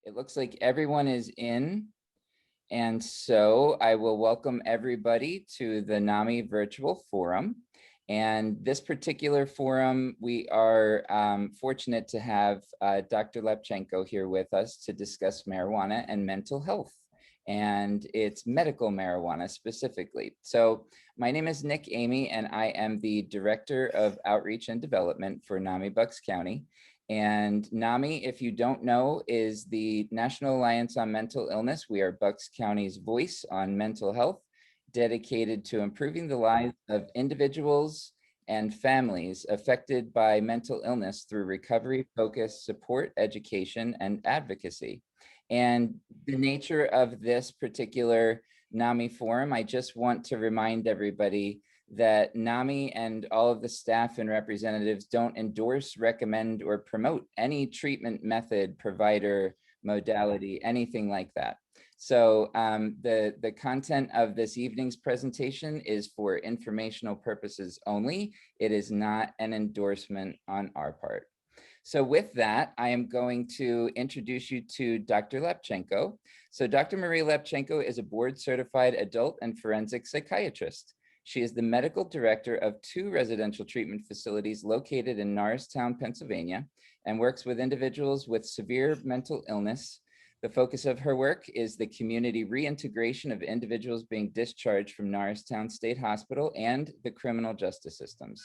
It looks like everyone is in, and so I will welcome everybody to the NAMI virtual forum. And this particular forum, we are fortunate to have Dr. Lapchenko here with us to discuss marijuana and mental health, and it's medical marijuana specifically. So my name is Nick Amy, and I am the Director of Outreach and Development for NAMI Bucks County. And NAMI, if you don't know, is the National Alliance on Mental Illness. We are Bucks County's voice on mental health, dedicated to improving the lives of individuals and families affected by mental illness through recovery, focus, support, education, and advocacy. And the nature of this particular NAMI forum, I just want to remind everybody that NAMI and all of the staff and representatives don't endorse, recommend, or promote any treatment method, provider, modality, anything like that. So the content of this evening's presentation is for informational purposes only. It is not an endorsement on our part. So with that, I am going to introduce you to Dr. Lapchenko. So Dr. Marie Lapchenko is a board-certified adult and forensic psychiatrist. She is the medical director of 2 residential treatment facilities located in Norristown, Pennsylvania, and works with individuals with severe mental illness. The focus of her work is the community reintegration of individuals being discharged from Norristown State Hospital and the criminal justice systems.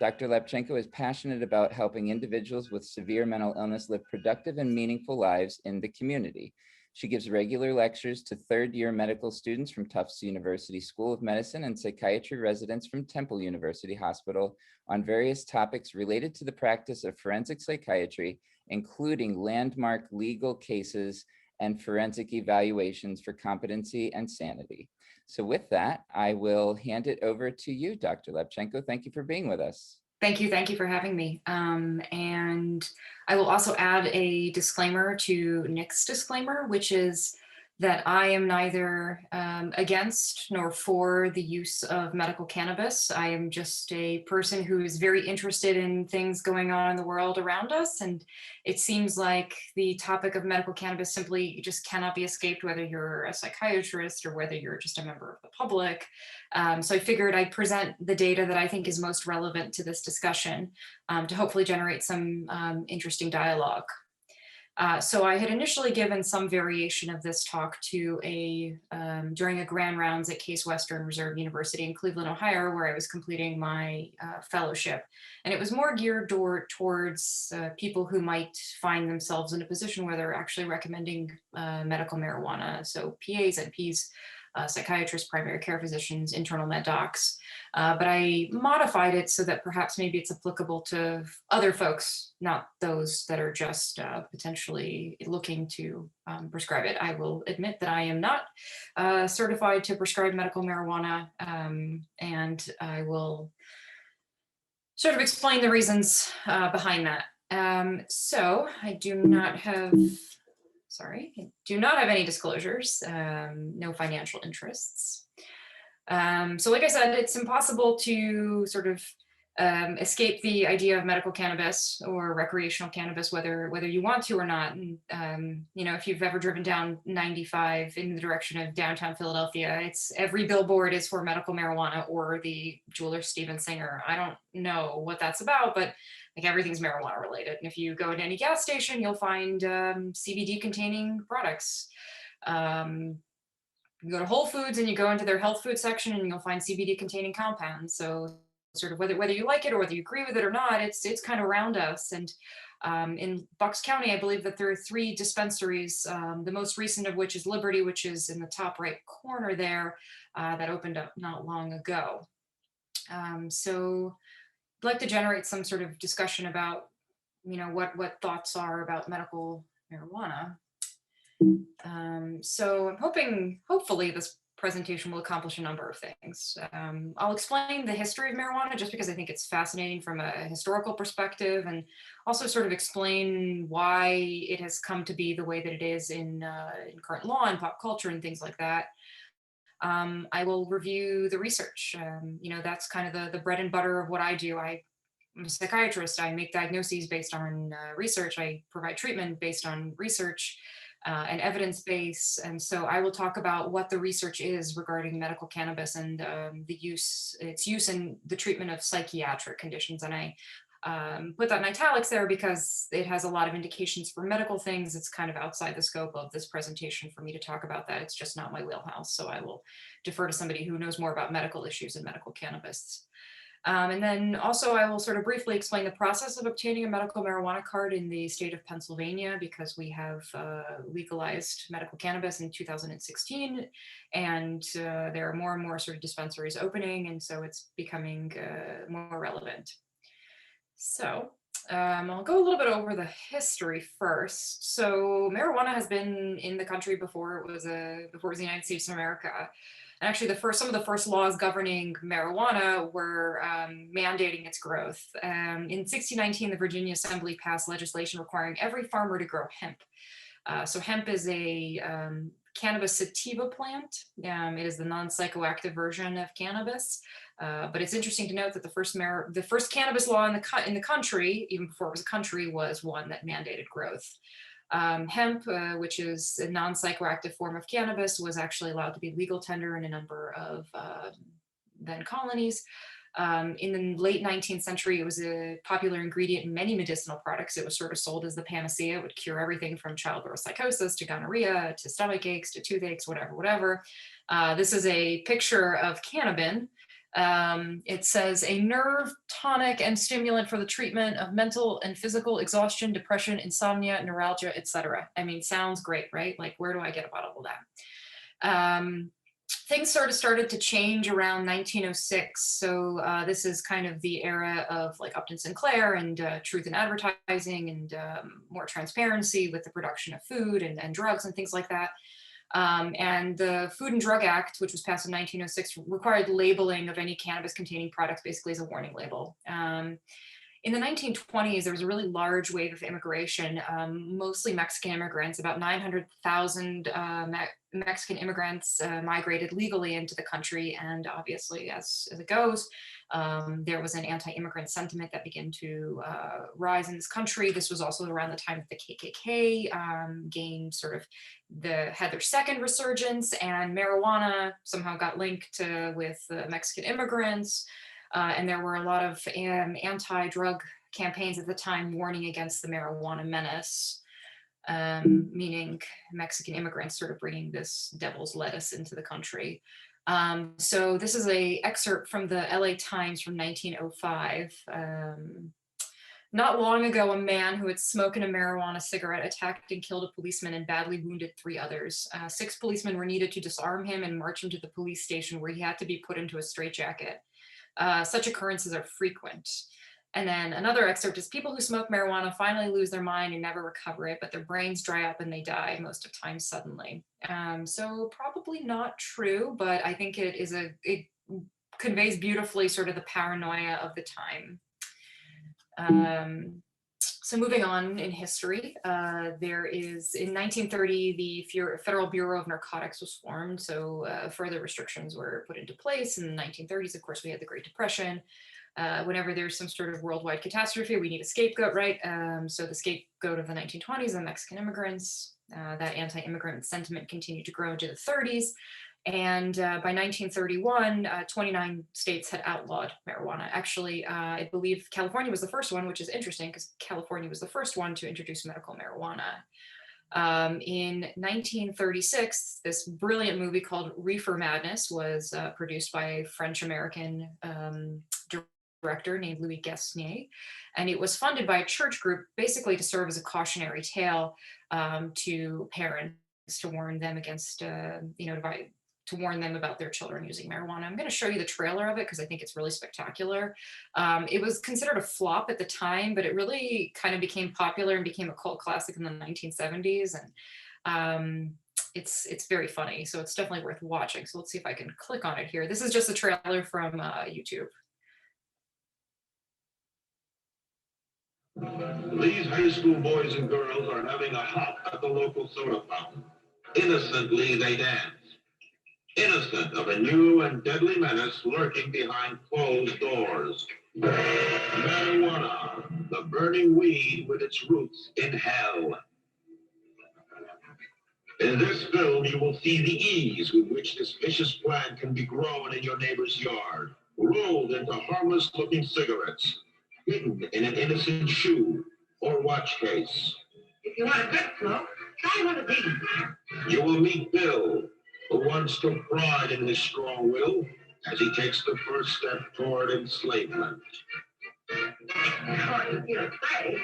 Dr. Lapchenko is passionate about helping individuals with severe mental illness live productive and meaningful lives in the community. She gives regular lectures to third-year medical students from Tufts University School of Medicine and psychiatry residents from Temple University Hospital on various topics related to the practice of forensic psychiatry, including landmark legal cases and forensic evaluations for competency and sanity. So with that, I will hand it over to you, Dr. Lapchenko. Thank you for being with us. Thank you for having me. And I will also add a disclaimer to Nick's disclaimer, which is that I am neither against nor for the use of medical cannabis. I am just a person who is very interested in things going on in the world around us. And it seems like the topic of medical cannabis simply just cannot be escaped, whether you're a psychiatrist or whether you're just a member of the public. So I figured I'd present the data that I think is most relevant to this discussion to hopefully generate some interesting dialogue. So I had initially given some variation of this talk to during a grand rounds at Case Western Reserve University in Cleveland, Ohio, where I was completing my fellowship. And it was more geared towards people who might find themselves in a position where they're actually recommending medical marijuana. So PAs, NPs, psychiatrists, primary care physicians, internal med docs. But I modified it so that perhaps maybe it's applicable to other folks, not those that are just potentially looking to prescribe it. I will admit that I am not certified to prescribe medical marijuana, and I will sort of explain the reasons behind that. So I do not have any disclosures, no financial interests. So like I said, it's impossible to sort of escape the idea of medical cannabis or recreational cannabis, whether you want to or not. And, you know, if you've ever driven down 95 in the direction of downtown Philadelphia, it's every billboard is for medical marijuana or the jeweler Steven Singer. I don't know what that's about, but like everything's marijuana related. And if you go to any gas station, you'll find CBD containing products. You go to Whole Foods and you go into their health food section and you'll find CBD containing compounds. So sort of whether you like it or whether you agree with it or not, it's kind of around us. And in Bucks County, I believe that there are 3 dispensaries, the most recent of which is Liberty, which is in the top right corner there, that opened up not long ago. So I'd like to generate some sort of discussion about, you know, what thoughts are about medical marijuana. So I'm hopefully this presentation will accomplish a number of things. I'll explain the history of marijuana just because I think it's fascinating from a historical perspective, and also sort of explain why it has come to be the way that it is in current law and pop culture and things like that. I will review the research. You know, that's kind of the bread and butter of what I do. I'm a psychiatrist. I make diagnoses based on research. I provide treatment based on research. and evidence base. And so I will talk about what the research is regarding medical cannabis and its use in the treatment of psychiatric conditions. And I put that in italics there because it has a lot of indications for medical things. It's kind of outside the scope of this presentation for me to talk about that. It's just not my wheelhouse. So I will defer to somebody who knows more about medical issues and medical cannabis. And then also I will sort of briefly explain the process of obtaining a medical marijuana card in the state of Pennsylvania, because we have legalized medical cannabis in 2016, and there are more and more sort of dispensaries opening, and so it's becoming more relevant. So I'll go a little bit over the history first. So marijuana has been in the country before it was the United States of America. And actually, some of the first laws governing marijuana were mandating its growth. In 1619, the Virginia Assembly passed legislation requiring every farmer to grow hemp. So hemp is a cannabis sativa plant. It is the non-psychoactive version of cannabis. But it's interesting to note that the first cannabis law in the country, even before it was a country, was one that mandated growth. Hemp, which is a non-psychoactive form of cannabis, was actually allowed to be legal tender in a number of then colonies. In the late 19th century, it was a popular ingredient in many medicinal products. It was sort of sold as the panacea. It would cure everything from childbirth psychosis to gonorrhea to stomach aches to toothaches, whatever. This is a picture of cannabin. It says a nerve tonic and stimulant for the treatment of mental and physical exhaustion, depression, insomnia, neuralgia, etc. I mean, sounds great, right? Like, where do I get a bottle of that? Things sort of started to change around 1906. So this is kind of the era of like Upton Sinclair and truth in advertising and more transparency with the production of food and drugs and things like that. And the Food and Drug Act, which was passed in 1906, required labeling of any cannabis-containing products basically as a warning label. In the 1920s, there was a really large wave of immigration, mostly Mexican immigrants. About 900,000 Mexican immigrants migrated legally into the country. And obviously, as it goes, there was an anti-immigrant sentiment that began to rise in this country. This was also around the time that the KKK gained had their second resurgence, and marijuana somehow got linked with Mexican immigrants. And there were a lot of anti-drug campaigns at the time warning against the marijuana menace, meaning Mexican immigrants sort of bringing this devil's lettuce into the country. So this is an excerpt from the LA Times from 1905. Not long ago, a man who had smoking a marijuana cigarette attacked and killed a policeman and badly wounded 3 others. 6 policemen were needed to disarm him and march him to the police station, where he had to be put into a straitjacket. Such occurrences are frequent. And then another excerpt is people who smoke marijuana finally lose their mind and never recover it, but their brains dry up and they die most of the time suddenly. So probably not true, but I think it conveys beautifully sort of the paranoia of the time. So moving on in history, there is, in 1930, the Federal Bureau of Narcotics was formed. So further restrictions were put into place. In the 1930s, of course, we had the Great Depression. Whenever there's some sort of worldwide catastrophe, we need a scapegoat, right? So the scapegoat of the 1920s, the Mexican immigrants, that anti-immigrant sentiment continued to grow into the 30s. And by 1931, 29 states had outlawed marijuana. Actually, I believe California was the first one, which is interesting because California was the first one to introduce medical marijuana. In 1936, this brilliant movie called Reefer Madness was produced by a French-American director named Louis Gasnier, and it was funded by a church group basically to serve as a cautionary tale to parents, to warn them against, to warn them about their children using marijuana. I'm going to show you the trailer of it because I think it's really spectacular. It was considered a flop at the time, but it really kind of became popular and became a cult classic in the 1970s. And it's very funny, so it's definitely worth watching. So let's see if I can click on it here. This is just a trailer from YouTube. These high school boys and girls are having a hop at the local soda fountain. Innocently, they dance. Innocent of a new and deadly menace lurking behind closed doors. Marijuana, the burning weed with its roots in hell. In this film, you will see the ease with which this vicious plant can be grown in your neighbor's yard, rolled into harmless-looking cigarettes, hidden in an innocent shoe or watch case. If you want a good smoke, try one of these. You will meet Bill, who once took pride in his strong will as he takes the first step toward enslavement. Before you feel afraid.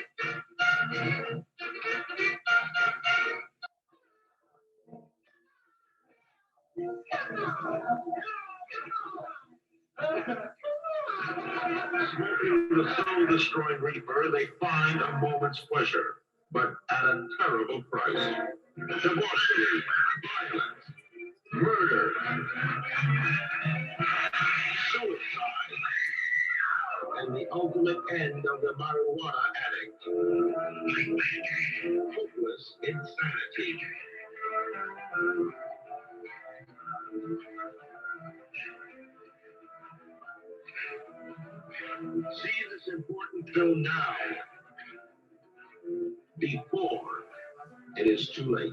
Smoking the soul-destroying reefer, they find a moment's pleasure, but at a terrible price. Debauchery, violence, murder, suicide, and the ultimate end of the marijuana addict. Hopeless insanity. See this important film now, before it is too late.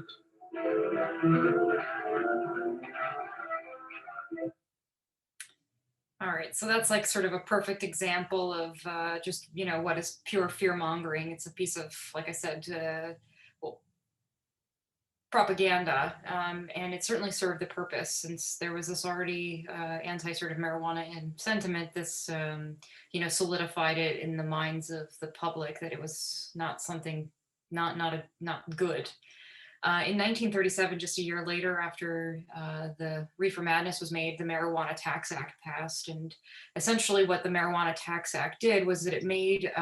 All right, so that's like sort of a perfect example of just, you know, what is pure fear mongering. It's a piece of, like I said, well, propaganda, and it certainly served the purpose, since there was this already anti sort of marijuana and sentiment. This, you know, solidified it in the minds of the public that it was not something, not good. In 1937, just a year later, after the Reefer Madness was made, the Marijuana Tax Act passed. And essentially what the Marijuana Tax Act did was that it made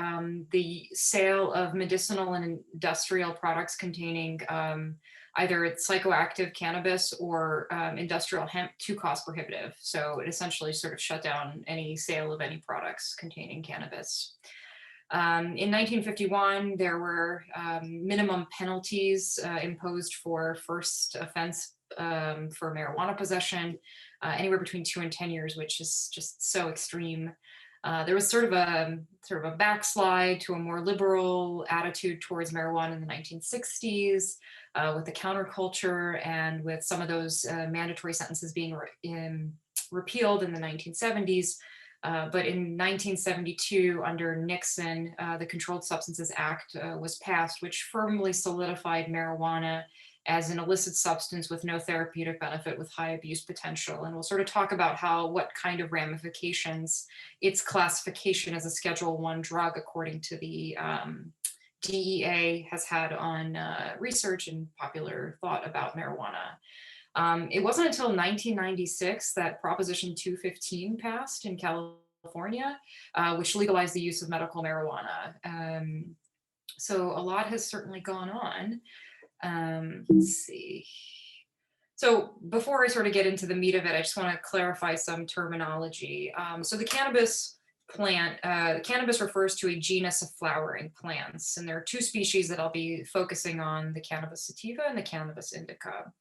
the sale of medicinal and industrial products containing either psychoactive cannabis or industrial hemp too cost prohibitive. So it essentially sort of shut down any sale of any products containing cannabis. In 1951, there were minimum penalties imposed for first offense for marijuana possession, anywhere between 2 and 10 years, which is just so extreme. There was sort of a backslide to a more liberal attitude towards marijuana in the 1960s, with the counterculture and with some of those mandatory sentences being repealed in the 1970s. But in 1972, under Nixon, the Controlled Substances Act was passed, which firmly solidified marijuana as an illicit substance with no therapeutic benefit with high abuse potential. And we'll sort of talk about what kind of ramifications its classification as a Schedule I drug, according to the DEA, has had on research and popular thought about marijuana. It wasn't until 1996 that Proposition 215 passed in California, which legalized the use of medical marijuana. So a lot has certainly gone on. Let's see. So before I sort of get into the meat of it, I just want to clarify some terminology. So the cannabis plant, cannabis refers to a genus of flowering plants, and there are 2 species that I'll be focusing on: the Cannabis sativa and the Cannabis indica.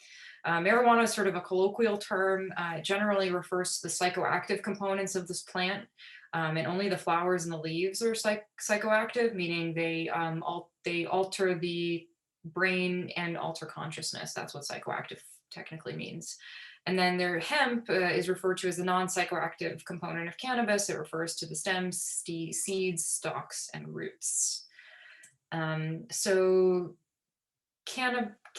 Marijuana is sort of a colloquial term. It generally refers to the psychoactive components of this plant, and only the flowers and the leaves are psychoactive, meaning they alter the brain and alter consciousness. That's what psychoactive technically means. And then their hemp is referred to as the non-psychoactive component of cannabis. It refers to the stems, seeds, stalks, and roots. So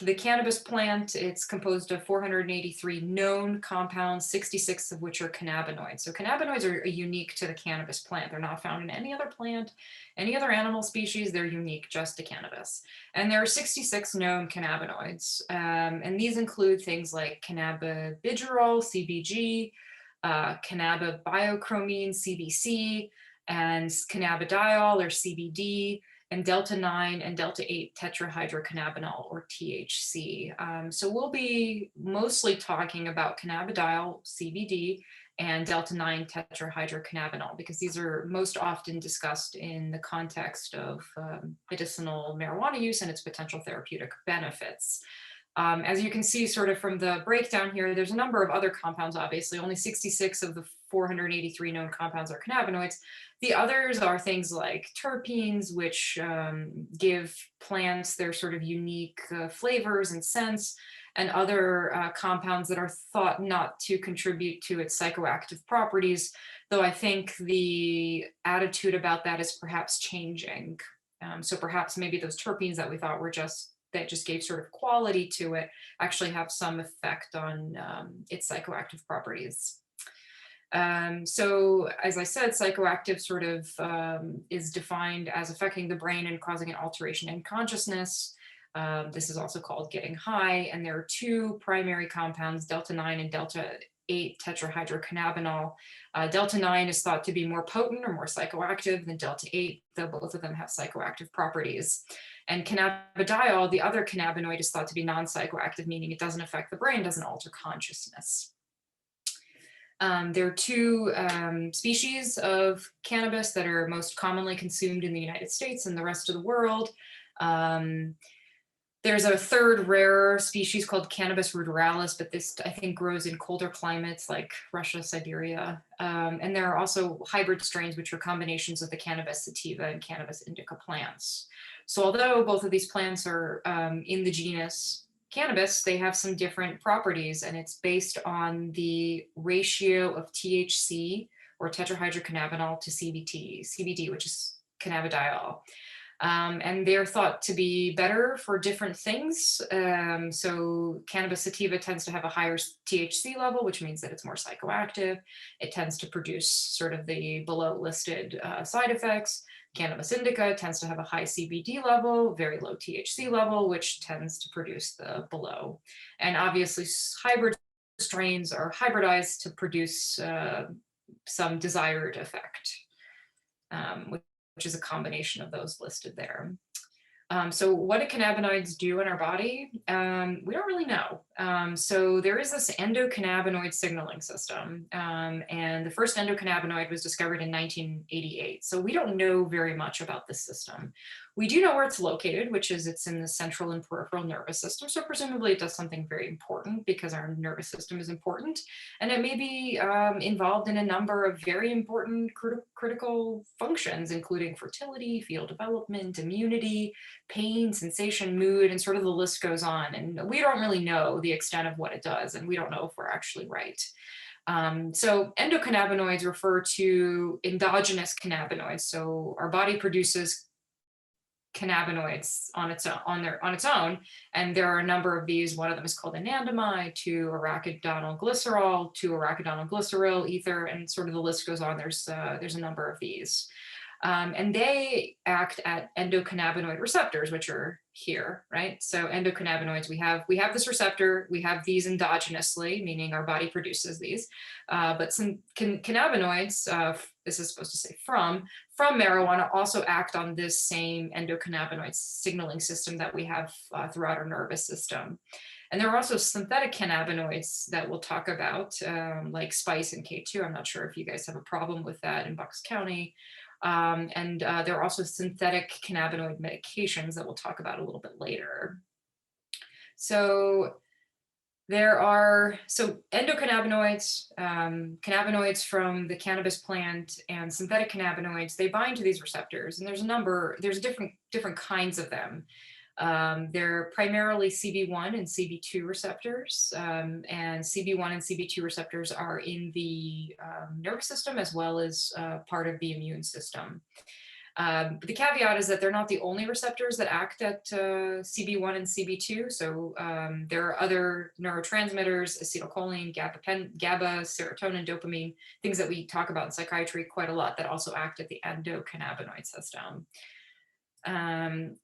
the cannabis plant, it's composed of 483 known compounds, 66 of which are cannabinoids. So cannabinoids are unique to the cannabis plant. They're not found in any other plant, any other animal species. They're unique just to cannabis. And there are 66 known cannabinoids. And these include things like cannabidiol, CBG, cannabidiochromine, CBC, and cannabidiol, or CBD, and delta-9 and delta-8 tetrahydrocannabinol, or THC. So we'll be mostly talking about cannabidiol, CBD, and delta-9 tetrahydrocannabinol, because these are most often discussed in the context of medicinal marijuana use and its potential therapeutic benefits. As you can see sort of from the breakdown here, there's a number of other compounds, obviously. Only 66 of the 483 known compounds are cannabinoids. The others are things like terpenes, which give plants their sort of unique flavors and scents, and other compounds that are thought not to contribute to its psychoactive properties, though I think the attitude about that is perhaps changing. So perhaps maybe those terpenes that we thought were just gave sort of quality to it actually have some effect on its psychoactive properties. So as I said, psychoactive sort of is defined as affecting the brain and causing an alteration in consciousness. This is also called getting high, and there are two primary compounds, delta-9 and delta-8 tetrahydrocannabinol. Delta-9 is thought to be more potent or more psychoactive than delta-8, though both of them have psychoactive properties. And cannabidiol, the other cannabinoid, is thought to be non-psychoactive, meaning it doesn't affect the brain, doesn't alter consciousness. There are two species of cannabis that are most commonly consumed in the United States and the rest of the world. There's a third rare species called Cannabis ruderalis, but this I think grows in colder climates like Russia, Siberia. And there are also hybrid strains, which are combinations of the Cannabis sativa and Cannabis indica plants. So although both of these plants are in the genus Cannabis, they have some different properties, and it's based on the ratio of THC or tetrahydrocannabinol to CBD, which is cannabidiol. And they're thought to be better for different things. So Cannabis sativa tends to have a higher THC level, which means that it's more psychoactive. It tends to produce sort of the below listed side effects. Cannabis indica tends to have a high CBD level, very low THC level, which tends to produce the below. And obviously hybrid strains are hybridized to produce some desired effect, which is a combination of those listed there. So what do cannabinoids do in our body? We don't really know. So there is this endocannabinoid signaling system, and the first endocannabinoid was discovered in 1988. So we don't know very much about this system. We do know where it's located, which is it's in the central and peripheral nervous system. So presumably it does something very important because our nervous system is important. And it may be involved in a number of very important critical functions, including fertility, fetal development, immunity, pain, sensation, mood, and sort of the list goes on. And we don't really know the extent of what it does, and we don't know if we're actually right. So endocannabinoids refer to endogenous cannabinoids. So our body produces cannabinoids on its own, and there are a number of these. One of them is called anandamide, 2-arachidonylglycerol, 2-arachidonylglyceryl ether, and sort of the list goes on. There's a number of these. And they act at endocannabinoid receptors, which are here, right? So endocannabinoids, we have this receptor, we have these endogenously, meaning our body produces these, but some cannabinoids, this is supposed to say from marijuana, also act on this same endocannabinoid signaling system that we have throughout our nervous system. And there are also synthetic cannabinoids that we'll talk about, like spice and K2. I'm not sure if you guys have a problem with that in Bucks County. And there are also synthetic cannabinoid medications that we'll talk about a little bit later. So endocannabinoids, cannabinoids from the cannabis plant, and synthetic cannabinoids, they bind to these receptors, and there's different kinds of them. They're primarily CB1 and CB2 receptors, and CB1 and CB2 receptors are in the nervous system as well as part of the immune system. The caveat is that they're not the only receptors that act at CB1 and CB2. So there are other neurotransmitters, acetylcholine, GABA, serotonin, dopamine, things that we talk about in psychiatry quite a lot that also act at the endocannabinoid system.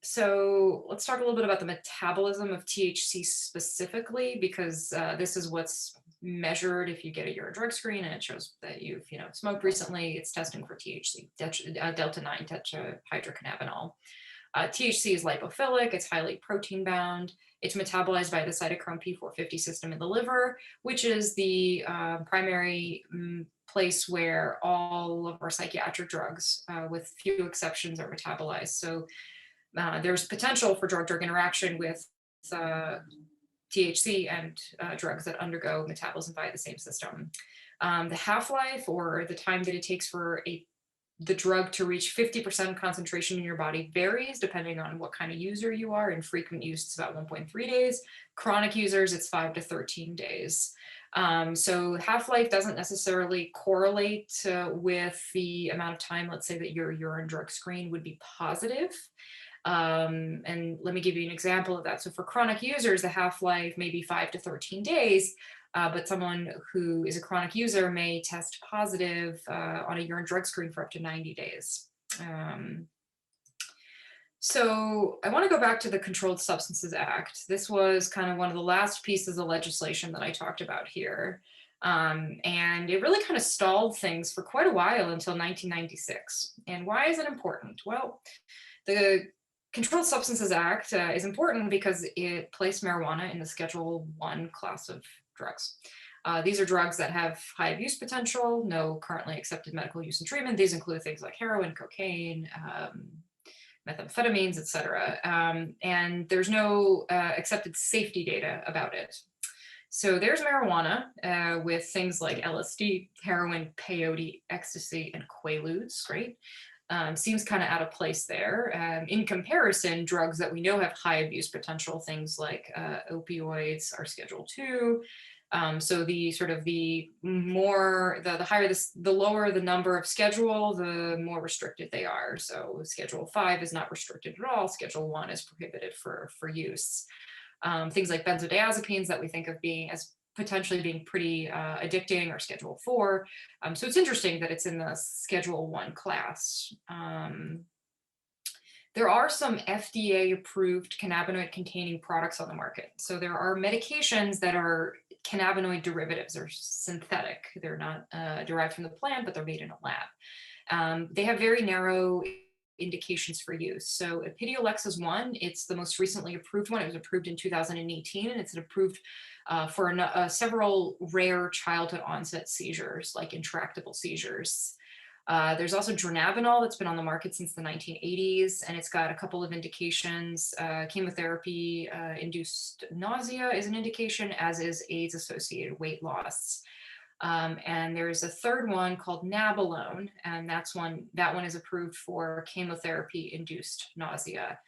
So let's talk a little bit about the metabolism of THC specifically, because this is what's measured if you get a urine drug screen and it shows that you've smoked recently. It's testing for THC, delta-9 tetrahydrocannabinol. THC is lipophilic, it's highly protein bound, it's metabolized by the cytochrome P450 system in the liver, which is the primary place where all of our psychiatric drugs, with few exceptions, are metabolized. So there's potential for drug-drug interaction with THC and drugs that undergo metabolism via the same system. The half-life, or the time that it takes for the drug to reach 50% concentration in your body, varies depending on what kind of user you are. In frequent use, it's about 1.3 days. Chronic users, it's 5 to 13 days. So half-life doesn't necessarily correlate with the amount of time, let's say, that your urine drug screen would be positive. And let me give you an example of that. So for chronic users, the half-life may be 5 to 13 days, but someone who is a chronic user may test positive on a urine drug screen for up to 90 days. So I want to go back to the Controlled Substances Act. This was kind of one of the last pieces of legislation that I talked about here. And it really kind of stalled things for quite a while until 1996. And why is it important? Well, the Controlled Substances Act is important because it placed marijuana in the Schedule I class of drugs. These are drugs that have high abuse potential, no currently accepted medical use and treatment. These include things like heroin, cocaine, methamphetamines, etc. And there's no accepted safety data about it. So there's marijuana with things like LSD, heroin, peyote, ecstasy, and quaaludes, right? Seems kind of out of place there. In comparison, drugs that we know have high abuse potential, things like opioids, are Schedule II. So the sort of the more, the higher the lower the number of schedule, the more restricted they are. So Schedule V is not restricted at all. Schedule I is prohibited for use. Things like benzodiazepines that we think of being as potentially being pretty addicting, or Schedule IV. So it's interesting that it's in the Schedule I class. There are some FDA-approved cannabinoid-containing products on the market. So there are medications that are cannabinoid derivatives, or synthetic. They're not derived from the plant, but they're made in a lab. They have very narrow indications for use. So Epidiolex is one. It's the most recently approved one. It was approved in 2018, and it's approved for several rare childhood onset seizures, like intractable seizures. There's also dronabinol that's been on the market since the 1980s, and it's got a couple of indications. Chemotherapy induced nausea is an indication, as is AIDS-associated weight loss. And there's a third one called nabilone, and that one is approved for chemotherapy-induced nausea.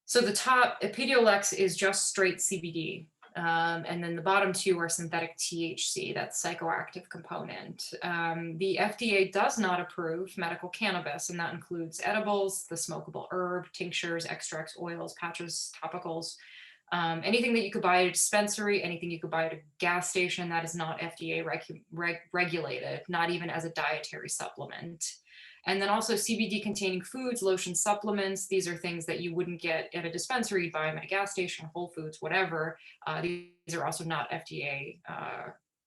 So the top, Epidiolex, is just straight CBD. And then the bottom two are synthetic THC, that's psychoactive component. The FDA does not approve medical cannabis, and that includes edibles, the smokable herb, tinctures, extracts, oils, patches, topicals, anything that you could buy at a dispensary, anything you could buy at a gas station that is not FDA regulated, not even as a dietary supplement. And then also CBD containing foods, lotions, supplements. These are things that you wouldn't get at a dispensary, you'd buy them at a gas station, Whole Foods, whatever. These are also not FDA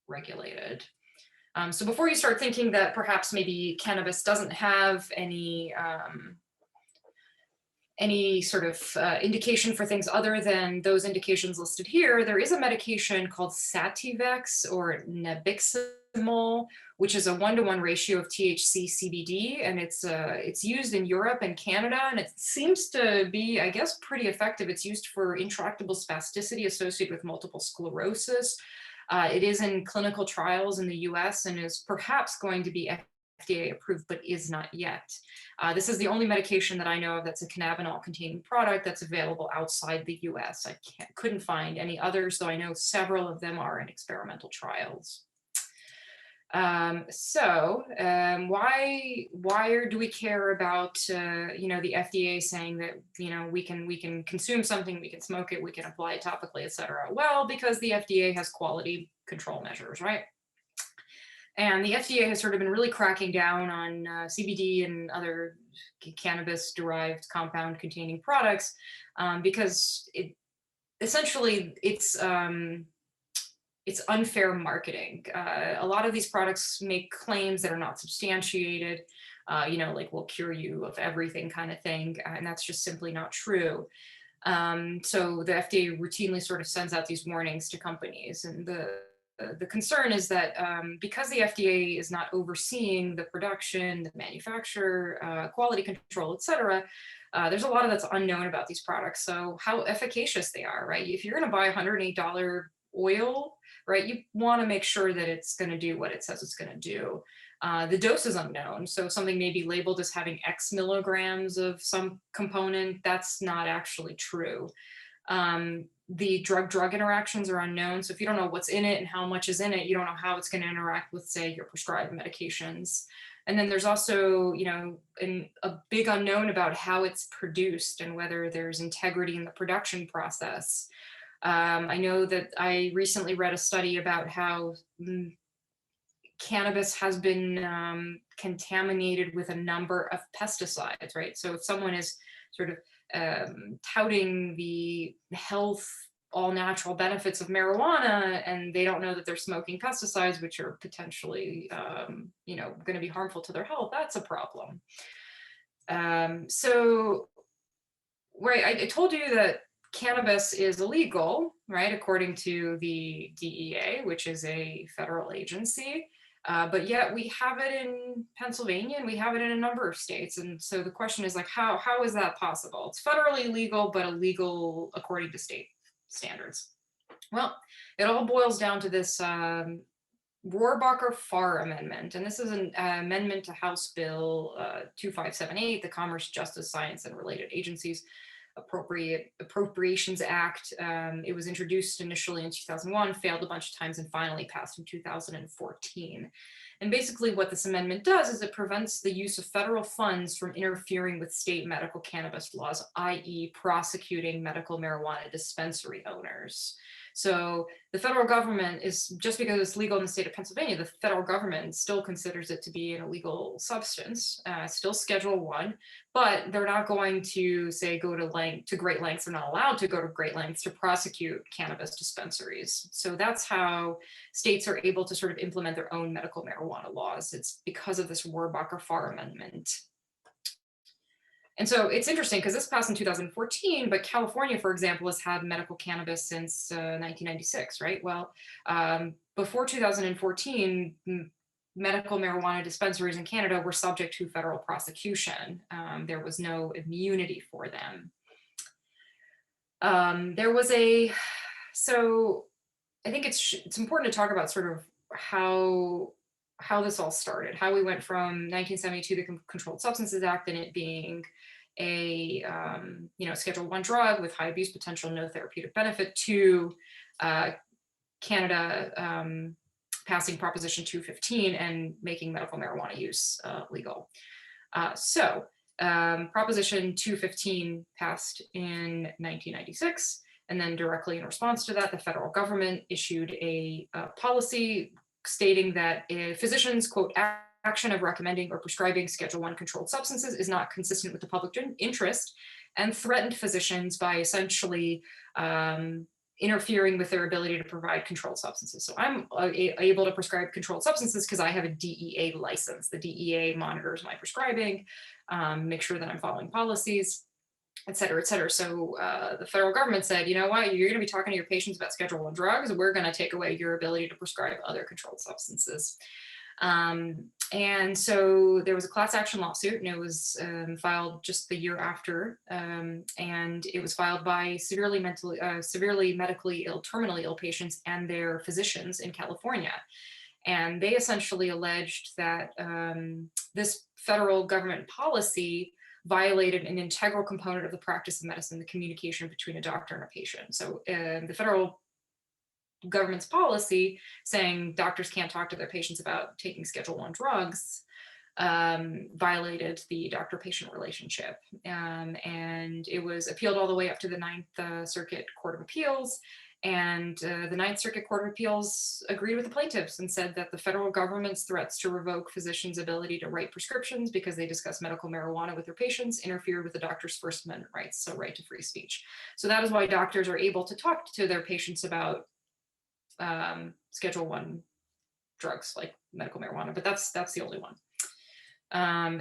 regulated. So before you start thinking that perhaps maybe cannabis doesn't have any sort of indication for things other than those indications listed here, there is a medication called Sativex, or Nabiximol, which is a 1-to-1 ratio of THC CBD, and it's used in Europe and Canada, and it seems to be, I guess, pretty effective. It's used for intractable spasticity associated with multiple sclerosis. It is in clinical trials in the US and is perhaps going to be FDA approved, but is not yet. This is the only medication that I know of that's a cannabinol containing product that's available outside the US. I couldn't find any others, though I know several of them are in experimental trials. Why do we care about the FDA saying that we can consume something, we can smoke it, we can apply it topically, etc.? Well, because the FDA has quality control measures, right? And the FDA has sort of been really cracking down on CBD and other cannabis-derived compound-containing products because it's unfair marketing. A lot of these products make claims that are not substantiated, like we'll cure you of everything kind of thing, and that's just simply not true. So the FDA routinely sort of sends out these warnings to companies, and the concern is that because the FDA is not overseeing the production, the manufacture, quality control, et cetera, there's a lot of that's unknown about these products. So how efficacious they are, right? If you're going to buy $108 oil, right? You want to make sure that it's going to do what it says it's going to do. The dose is unknown. So something may be labeled as having X milligrams of some component. That's not actually true. The drug-drug interactions are unknown. So if you don't know what's in it and how much is in it, you don't know how it's going to interact with, say, your prescribed medications. And then there's also, you know, a big unknown about how it's produced and whether there's integrity in the production process. I know that I recently read a study about how cannabis has been contaminated with a number of pesticides, right? So if someone is sort of touting the health, all natural benefits of marijuana, and they don't know that they're smoking pesticides, which are potentially, you know, going to be harmful to their health, that's a problem. So, right, I told you that cannabis is illegal, right, according to the DEA, which is a federal agency. But yet we have it in Pennsylvania and we have it in a number of states. And so the question is like, how is that possible? It's federally legal, but illegal according to state standards. Well, it all boils down to this Rohrabacher-Farr Amendment. And this is an amendment to House Bill 2578, the Commerce, Justice, Science, and Related Agencies Appropriations Act. It was introduced initially in 2001, failed a bunch of times, and finally passed in 2014. And basically what this amendment does is it prevents the use of federal funds from interfering with state medical cannabis laws, i.e. prosecuting medical marijuana dispensary owners. So the federal government is, just because it's legal in the state of Pennsylvania, the federal government still considers it to be an illegal substance, still Schedule I, but they're not going to say go to great lengths. They're not allowed to go to great lengths to prosecute cannabis dispensaries. So that's how states are able to sort of implement their own medical marijuana laws. It's because of this Rohrabacher-Farr Amendment. And so it's interesting because this passed in 2014, but California, for example, has had medical cannabis since 1996, right? Well, before 2014, medical marijuana dispensaries in Canada were subject to federal prosecution. There was no immunity for them. So I think it's important to talk about sort of how this all started, how we went from 1972, the Controlled Substances Act, and it being a Schedule I drug with high abuse potential, no therapeutic benefit, to Canada passing Proposition 215 and making medical marijuana use legal. Proposition 215 passed in 1996, and then directly in response to that, the federal government issued a policy stating that if physicians, quote, action of recommending or prescribing Schedule I controlled substances is not consistent with the public interest, and threatened physicians by essentially interfering with their ability to provide controlled substances. So I'm able to prescribe controlled substances because I have a DEA license. The DEA monitors my prescribing, make sure that I'm following policies, et cetera, et cetera. So the federal government said, you know what, you're going to be talking to your patients about Schedule I drugs. We're going to take away your ability to prescribe other controlled substances. And so there was a class action lawsuit, and it was filed just the year after. And it was filed by severely medically ill, terminally ill patients and their physicians in California. And they essentially alleged that this federal government policy violated an integral component of the practice of medicine, the communication between a doctor and a patient. So the federal government's policy saying doctors can't talk to their patients about taking Schedule I drugs violated the doctor-patient relationship. And it was appealed all the way up to the Ninth Circuit Court of Appeals. And the Ninth Circuit Court of Appeals agreed with the plaintiffs and said that the federal government's threats to revoke physicians' ability to write prescriptions because they discuss medical marijuana with their patients interfered with the doctor's First Amendment rights, so right to free speech. So that is why doctors are able to talk to their patients about Schedule I drugs like medical marijuana, but that's the only one.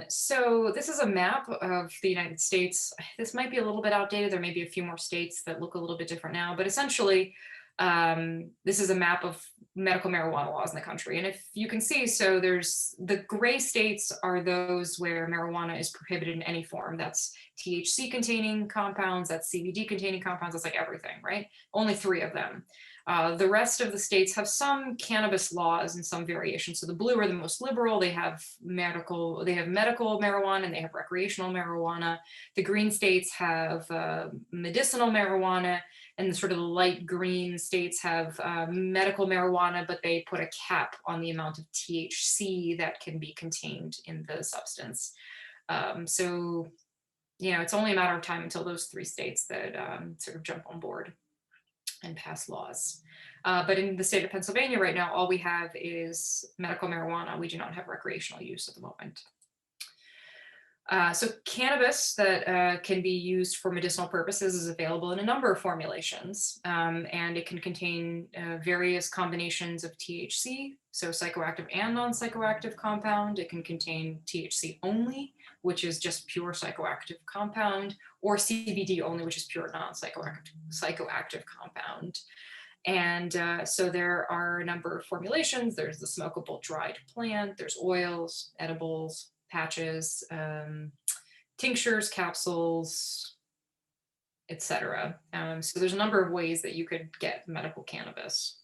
So this is a map of the United States. This might be a little bit outdated. There may be a few more states that look a little bit different now, but essentially this is a map of medical marijuana laws in the country. And if you can see, so there's the gray states are those where marijuana is prohibited in any form. That's THC containing compounds, that's CBD containing compounds, that's like everything, right? Only 3 of them. The rest of the states have some cannabis laws and some variations. So the blue are the most liberal. They have medical marijuana and they have recreational marijuana. The green states have medicinal marijuana, and the sort of the light green states have medical marijuana, but they put a cap on the amount of THC that can be contained in the substance. So, you know, it's only a matter of time until those 3 states that sort of jump on board and pass laws. But in the state of Pennsylvania right now, all we have is medical marijuana. We do not have recreational use at the moment. So cannabis that can be used for medicinal purposes is available in a number of formulations, and it can contain various combinations of THC, so psychoactive and non-psychoactive compound. It can contain THC only, which is just pure psychoactive compound, or CBD only, which is pure non-psychoactive compound. And so there are a number of formulations. There's the smokable dried plant, there's oils, edibles, patches, tinctures, capsules, etc. So there's a number of ways that you could get medical cannabis.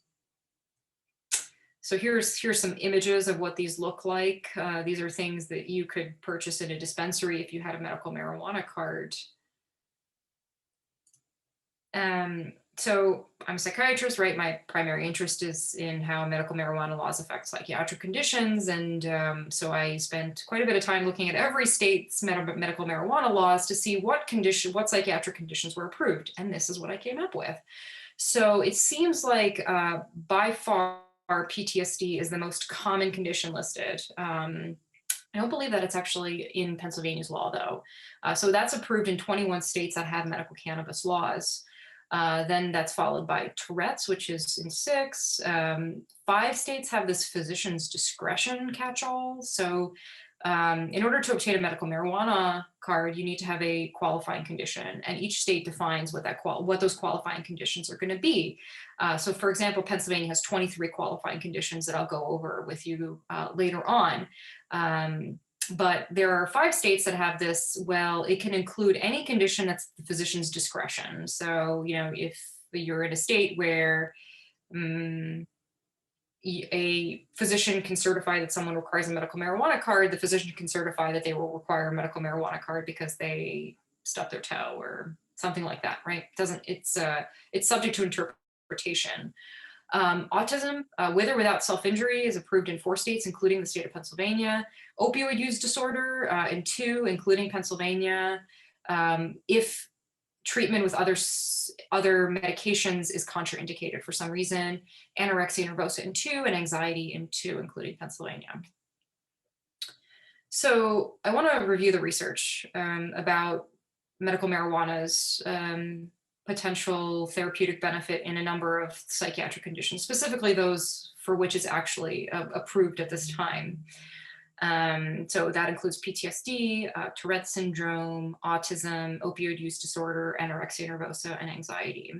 So here's some images of what these look like. These are things that you could purchase in a dispensary if you had a medical marijuana card. So I'm a psychiatrist, right? My primary interest is in how medical marijuana laws affect psychiatric conditions. And so I spent quite a bit of time looking at every state's medical marijuana laws to see what psychiatric conditions were approved. And this is what I came up with. So it seems like by far PTSD is the most common condition listed. I don't believe that it's actually in Pennsylvania's law though. So that's approved in 21 states that have medical cannabis laws. Then that's followed by Tourette's, which is in 6. 5 states have this physician's discretion catch-all. So in order to obtain a medical marijuana card, you need to have a qualifying condition, and each state defines what those qualifying conditions are going to be. So for example, Pennsylvania has 23 qualifying conditions that I'll go over with you later on. But there are 5 states that have this. Well, it can include any condition that's the physician's discretion. So, you know, if you're in a state where a physician can certify that someone requires a medical marijuana card, the physician can certify that they will require a medical marijuana card because they stubbed their toe or something like that, right? It's subject to interpretation. Autism, with or without self-injury, is approved in 4 states, including the state of Pennsylvania. Opioid use disorder in 2, including Pennsylvania. If treatment with other medications is contraindicated for some reason. Anorexia and Nervosa in 2, and anxiety in 2, including Pennsylvania. So I want to review the research about medical marijuana's potential therapeutic benefit in a number of psychiatric conditions, specifically those for which it's actually approved at this time. So that includes PTSD, Tourette syndrome, autism, opioid use disorder, anorexia nervosa, and anxiety.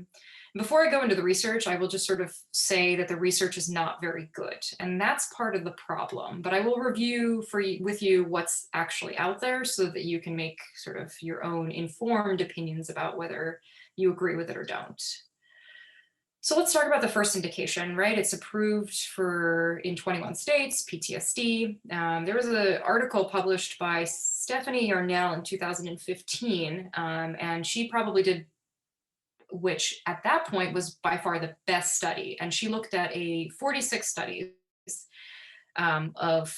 Before I go into the research, I will just sort of say that the research is not very good, and that's part of the problem. But I will review with you what's actually out there so that you can make sort of your own informed opinions about whether you agree with it or don't. So let's talk about the first indication, right? It's approved in 21 states, PTSD. There was an article published by Stephanie Yarnell in 2015, and she probably did, which at that point was by far the best study. And she looked at 46 studies of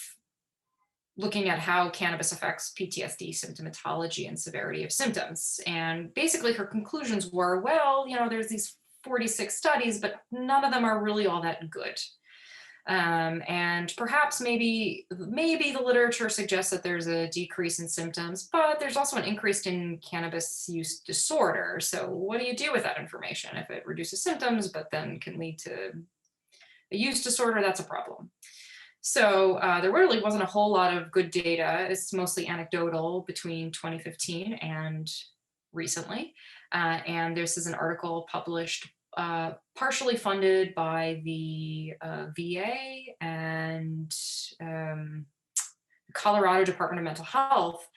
looking at how cannabis affects PTSD symptomatology and severity of symptoms. And basically her conclusions were, well, you know, there's these 46 studies, but none of them are really all that good. And perhaps maybe the literature suggests that there's a decrease in symptoms, but there's also an increase in cannabis use disorder. So what do you do with that information? If it reduces symptoms, but then can lead to a use disorder, that's a problem. So there really wasn't a whole lot of good data. It's mostly anecdotal between 2015 and recently. And this is an article published, partially funded by the VA and Colorado Department of Mental Health.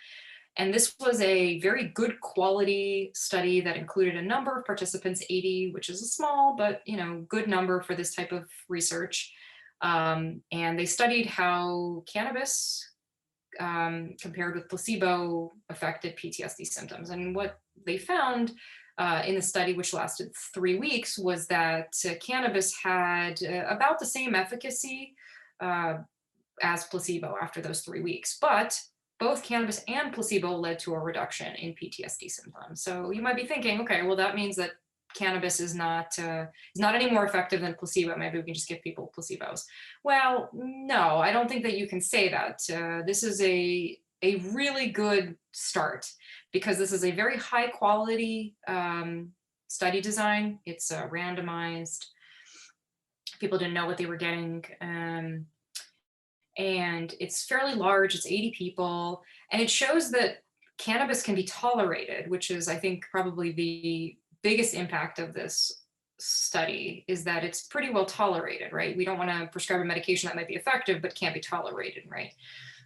And this was a very good quality study that included a number of participants, 80, which is a small, but good number for this type of research. And they studied how cannabis compared with placebo affected PTSD symptoms. And what they found in the study, which lasted 3 weeks, was that cannabis had about the same efficacy as placebo after those 3 weeks, but both cannabis and placebo led to a reduction in PTSD symptoms. So you might be thinking, okay, well, that means that cannabis is not any more effective than placebo. Maybe we can just give people placebos. Well, no, I don't think that you can say that. This is a really good start, because this is a very high quality study design. It's randomized. People didn't know what they were getting. And it's fairly large, it's 80 people, and it shows that cannabis can be tolerated, which is, I think, probably the biggest impact of this study, is that it's pretty well tolerated, right? We don't want to prescribe a medication that might be effective, but can't be tolerated, right?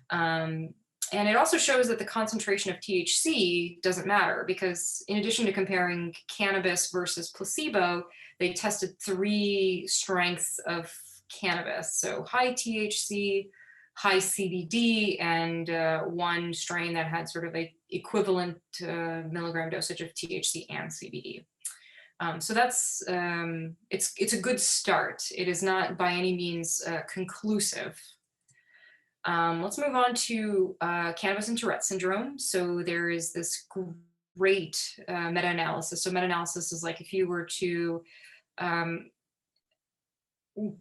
And it also shows that the concentration of THC doesn't matter, because in addition to comparing cannabis versus placebo, they tested 3 strengths of cannabis. So high THC, high CBD, and 1 strain that had sort of a equivalent milligram dosage of THC and CBD. So that's, it's a good start. It is not by any means conclusive. Let's move on to cannabis and Tourette syndrome. So there is this great meta-analysis. So meta-analysis is like if you were to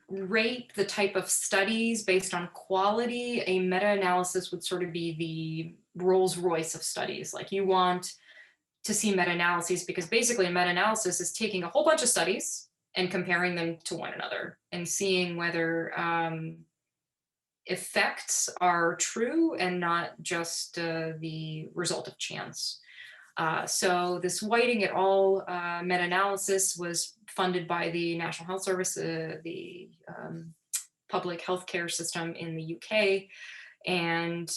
rate the type of studies based on quality, a meta-analysis would sort of be the Rolls-Royce of studies. Like, you want to see meta-analyses because basically a meta-analysis is taking a whole bunch of studies and comparing them to one another and seeing whether effects are true and not just the result of chance. So this Whiting et al. Meta-analysis was funded by the National Health Service, the public healthcare system in the UK. And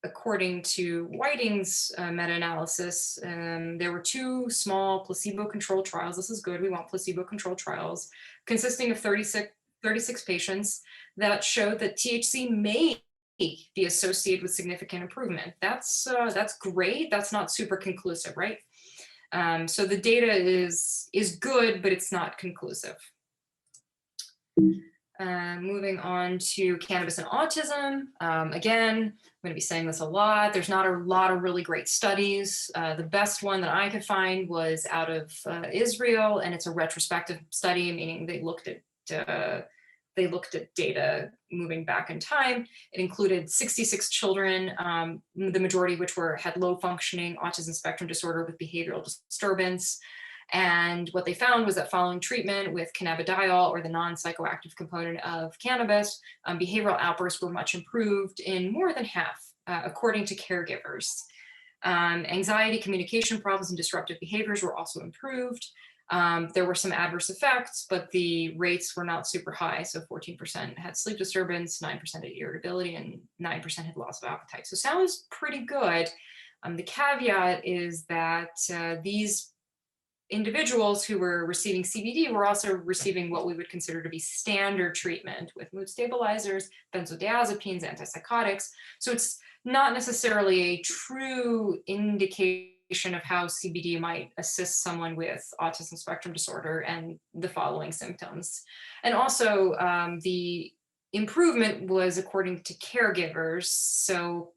according to Whiting's meta-analysis, there were 2 small placebo-controlled trials. This is good. We want placebo-controlled trials consisting of 36 patients that showed that THC may be associated with significant improvement. That's great. That's not super conclusive, right? So the data is good, but it's not conclusive. Moving on to cannabis and autism. Again, I'm going to be saying this a lot. There's not a lot of really great studies. The best one that I could find was out of Israel, and it's a retrospective study, meaning they looked at data moving back in time. It included 66 children, the majority of which had low functioning autism spectrum disorder with behavioral disturbance. And what they found was that following treatment with cannabidiol, or the non-psychoactive component of cannabis, behavioral outbursts were much improved in more than half, according to caregivers. Anxiety, communication problems, and disruptive behaviors were also improved. There were some adverse effects, but the rates were not super high. So 14% had sleep disturbance, 9% had irritability, and 9% had loss of appetite. So sounds pretty good. The caveat is that these individuals who were receiving CBD were also receiving what we would consider to be standard treatment with mood stabilizers, benzodiazepines, antipsychotics. So it's not necessarily a true indication of how CBD might assist someone with autism spectrum disorder and the following symptoms. And also the improvement was according to caregivers. So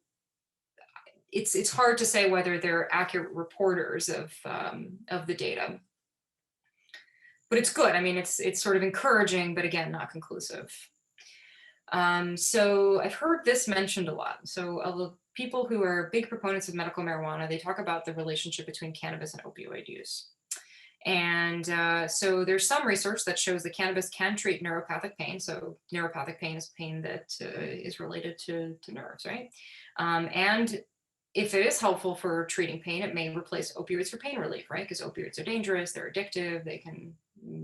it's hard to say whether they're accurate reporters of the data. But it's good. I mean, it's sort of encouraging, but again, not conclusive. So I've heard this mentioned a lot. So people who are big proponents of medical marijuana, they talk about the relationship between cannabis and opioid use. And so there's some research that shows that cannabis can treat neuropathic pain. So neuropathic pain is pain that is related to nerves, right? And if it is helpful for treating pain, it may replace opioids for pain relief, right? Because opioids are dangerous, they're addictive, they can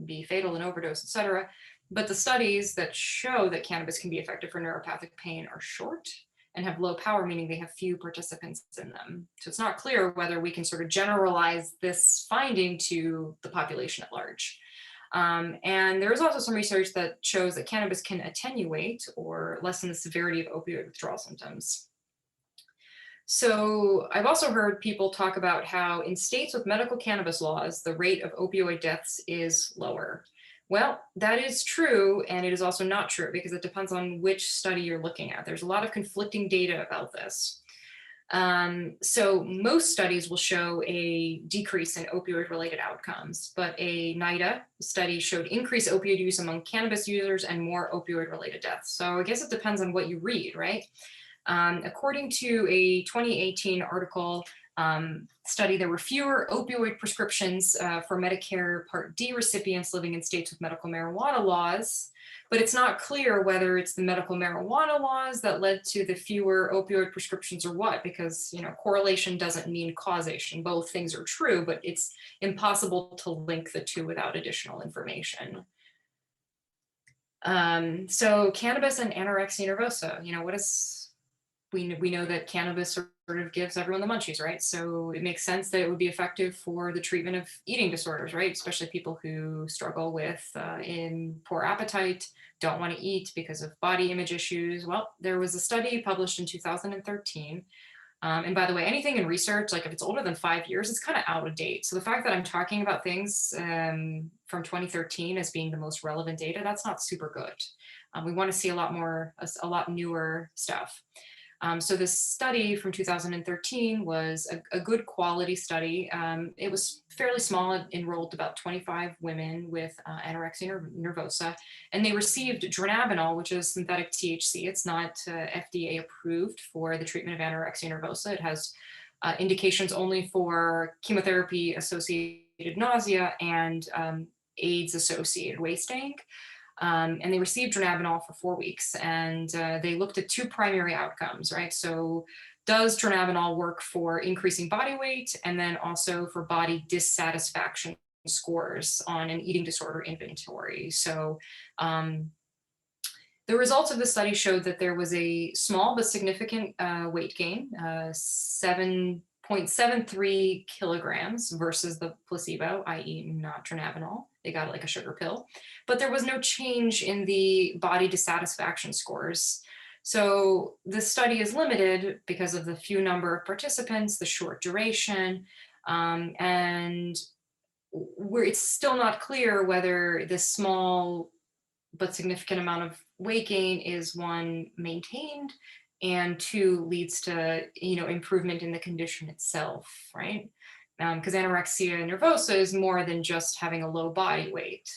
be fatal in overdose, etc. But the studies that show that cannabis can be effective for neuropathic pain are short, and have low power, meaning they have few participants in them. So it's not clear whether we can sort of generalize this finding to the population at large. And there is also some research that shows that cannabis can attenuate or lessen the severity of opioid withdrawal symptoms. So I've also heard people talk about how in states with medical cannabis laws, the rate of opioid deaths is lower. Well, that is true, and it is also not true because it depends on which study you're looking at. There's a lot of conflicting data about this. So most studies will show a decrease in opioid-related outcomes, but a NIDA study showed increased opioid use among cannabis users and more opioid-related deaths. So I guess it depends on what you read, right? According to a 2018 article study, there were fewer opioid prescriptions for Medicare Part D recipients living in states with medical marijuana laws, but it's not clear whether it's the medical marijuana laws that led to the fewer opioid prescriptions or what, because correlation doesn't mean causation. Both things are true, but it's impossible to link the two without additional information. So cannabis and anorexia nervosa, what is, we know that cannabis sort of gives everyone the munchies, right? So it makes sense that it would be effective for the treatment of eating disorders, right? Especially people who struggle with in poor appetite, don't want to eat because of body image issues. Well, there was a study published in 2013. And by the way, anything in research, like if it's older than 5 years, it's kind of out of date. So the fact that I'm talking about things from 2013 as being the most relevant data, that's not super good. We want to see a lot newer stuff. So this study from 2013 was a good quality study. It was fairly small. It enrolled about 25 women with anorexia nervosa, and they received dronabinol, which is synthetic THC. It's not FDA approved for the treatment of anorexia nervosa. It has indications only for chemotherapy-associated nausea and AIDS-associated wasting. And they received dronabinol for 4 weeks, and they looked at two primary outcomes, right? So does dronabinol work for increasing body weight, and then also for body dissatisfaction scores on an eating disorder inventory? So the results of the study showed that there was a small but significant weight gain, 7.73 kilograms versus the placebo, i.e. not dronabinol. They got it like a sugar pill, but there was no change in the body dissatisfaction scores. So the study is limited because of the few number of participants, the short duration, and it's still not clear whether this small but significant amount of weight gain is, one, maintained, and two, leads to improvement in the condition itself, right? Because anorexia nervosa is more than just having a low body weight.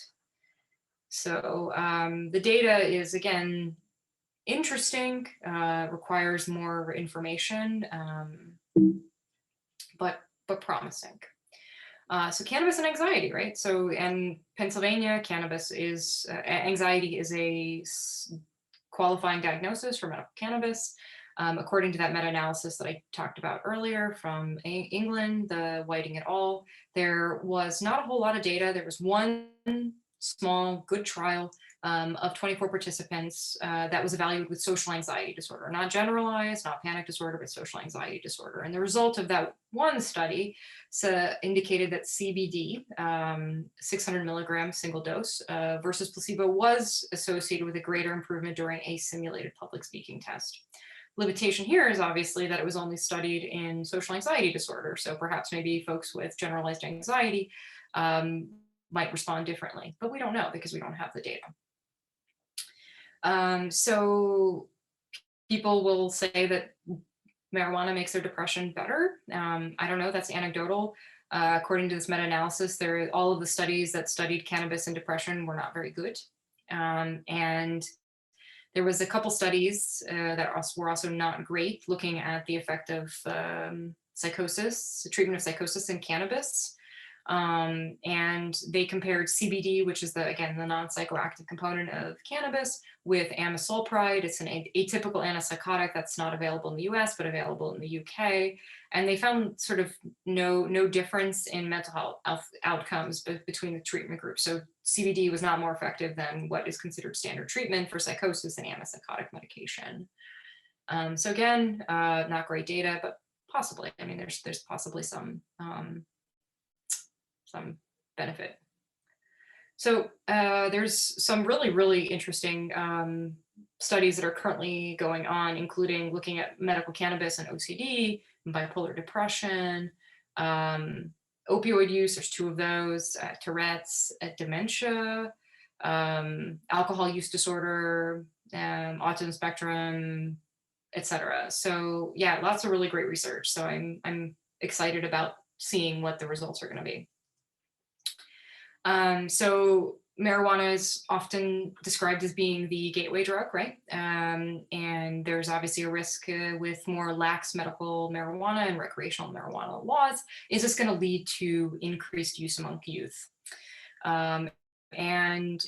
So the data is, again, interesting, requires more information, but promising. So cannabis and anxiety, right? So in Pennsylvania, anxiety is a qualifying diagnosis for medical cannabis. According to that meta-analysis that I talked about earlier from England, the Whiting et al., there was not a whole lot of data. There was one small, good trial of 24 participants that was evaluated with social anxiety disorder, not generalized, not panic disorder, but social anxiety disorder. And the result of that one study indicated that CBD, 600 milligrams single dose versus placebo, was associated with a greater improvement during a simulated public speaking test. Limitation here is obviously that it was only studied in social anxiety disorder. So perhaps maybe folks with generalized anxiety might respond differently, but we don't know because we don't have the data. So people will say that marijuana makes their depression better. I don't know, that's anecdotal. According to this meta-analysis, all of the studies that studied cannabis and depression were not very good. And there was a couple studies that were also not great, looking at the effect of psychosis, the treatment of psychosis in cannabis. And they compared CBD, which is the non-psychoactive component of cannabis, with amisulpride. It's an atypical antipsychotic that's not available in the US, but available in the UK. And they found sort of no difference in mental health outcomes between the treatment groups. So CBD was not more effective than what is considered standard treatment for psychosis and antipsychotic medication. So again, not great data, but possibly, I mean, there's possibly some benefit. So there's some really interesting studies that are currently going on, including looking at medical cannabis and OCD, bipolar depression, opioid use, there's 2 of those, Tourette's, dementia, alcohol use disorder, autism spectrum, etc. So yeah, lots of really great research. So I'm excited about seeing what the results are going to be. So marijuana is often described as being the gateway drug, right? And there's obviously a risk with more lax medical marijuana and recreational marijuana laws. Is this going to lead to increased use among youth? And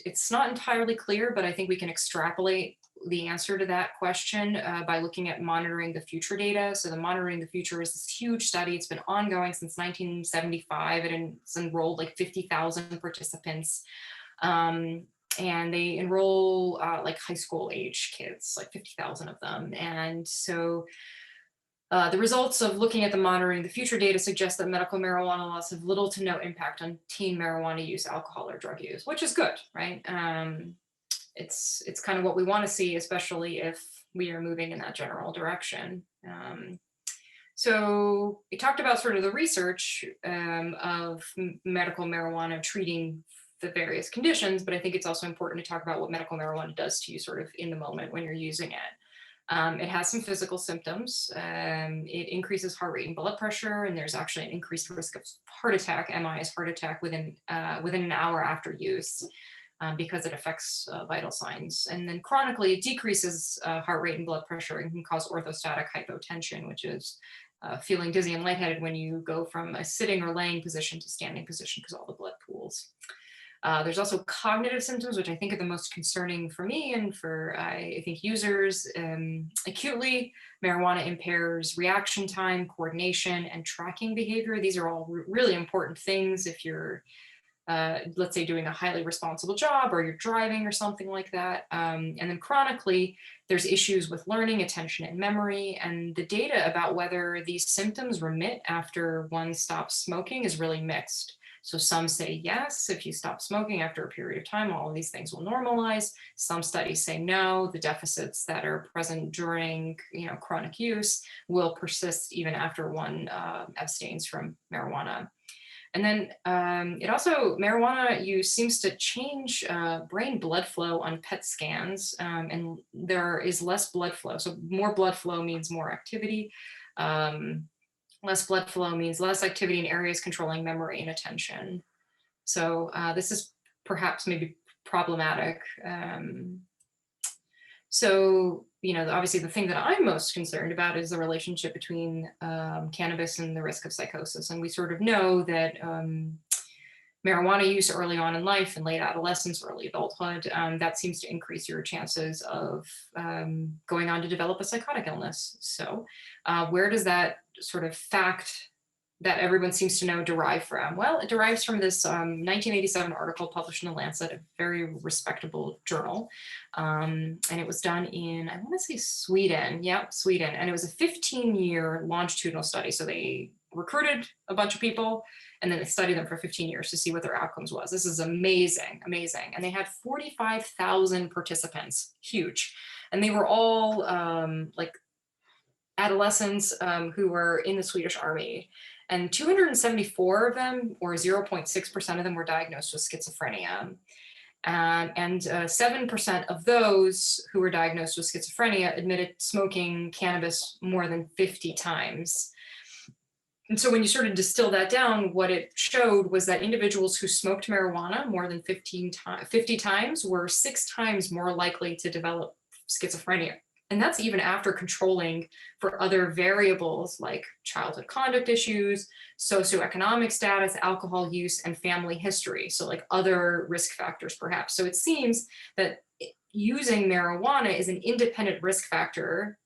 it's not entirely clear, but I think we can extrapolate the answer to that question by looking at monitoring the future data. So the monitoring the future is this huge study. It's been ongoing since 1975. It's enrolled like 50,000 participants. And they enroll like high school age kids, like 50,000 of them. And so the results of looking at the monitoring the future data suggest that medical marijuana laws have little to no impact on teen marijuana use, alcohol, or drug use, which is good, right? It's kind of what we want to see, especially if we are moving in that general direction. So we talked about sort of the research of medical marijuana treating the various conditions, but I think it's also important to talk about what medical marijuana does to you sort of in the moment when you're using it. It has some physical symptoms. It increases heart rate and blood pressure, and there's actually an increased risk of heart attack, MI is heart attack, within an hour after use. Because it affects vital signs. And then chronically, it decreases heart rate and blood pressure and can cause orthostatic hypotension, which is feeling dizzy and lightheaded when you go from a sitting or laying position to standing position because all the blood pools. There's also cognitive symptoms, which I think are the most concerning for me and for, I think, users. Acutely, marijuana impairs reaction time, coordination, and tracking behavior. These are all really important things if you're let's say doing a highly responsible job or you're driving or something like that. And then chronically, there's issues with learning, attention, and memory. And the data about whether these symptoms remit after one stops smoking is really mixed. So some say yes, if you stop smoking after a period of time, all of these things will normalize. Some studies say no, the deficits that are present during chronic use will persist even after one abstains from marijuana. And then marijuana use seems to change brain blood flow on PET scans, and there is less blood flow. So more blood flow means more activity. Less blood flow means less activity in areas controlling memory and attention. So this is perhaps maybe problematic. So, obviously the thing that I'm most concerned about is the relationship between cannabis and the risk of psychosis. And we sort of know that marijuana use early on in life and late adolescence, early adulthood, that seems to increase your chances of going on to develop a psychotic illness. So where does that sort of fact that everyone seems to know derive from? Well, it derives from this 1987 article published in The Lancet, a very respectable journal. And it was done in, I want to say Sweden. Yeah, Sweden. And it was a 15-year longitudinal study. So they recruited a bunch of people and then they studied them for 15 years to see what their outcomes was. This is amazing, amazing. And they had 45,000 participants, huge. And they were all like adolescents who were in the Swedish army. And 274 of them, or 0.6% of them, were diagnosed with schizophrenia. And 7% of those who were diagnosed with schizophrenia admitted smoking cannabis more than 50 times. And so when you sort of distill that down, what it showed was that individuals who smoked marijuana more than 50 times were 6 times more likely to develop schizophrenia. And that's even after controlling for other variables like childhood conduct issues, socioeconomic status, alcohol use, and family history. So like other risk factors, perhaps. So it seems that using marijuana is an independent risk factor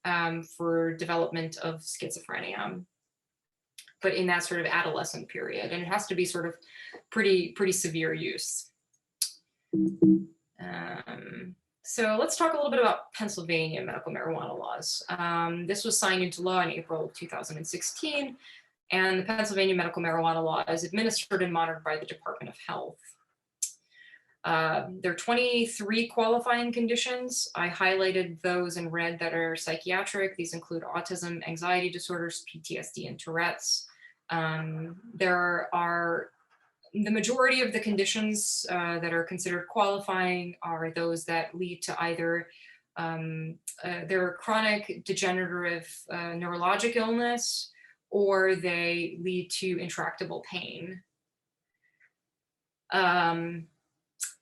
for development of schizophrenia, but in that sort of adolescent period. And it has to be sort of pretty severe use. So let's talk a little bit about Pennsylvania medical marijuana laws. This was signed into law in April of 2016, and the Pennsylvania medical marijuana law is administered and monitored by the Department of Health. There are 23 qualifying conditions. I highlighted those in red that are psychiatric. These include autism, anxiety disorders, PTSD, and Tourette's. There are the majority of the conditions that are considered qualifying are those that lead to either their chronic degenerative neurologic illness, or they lead to intractable pain.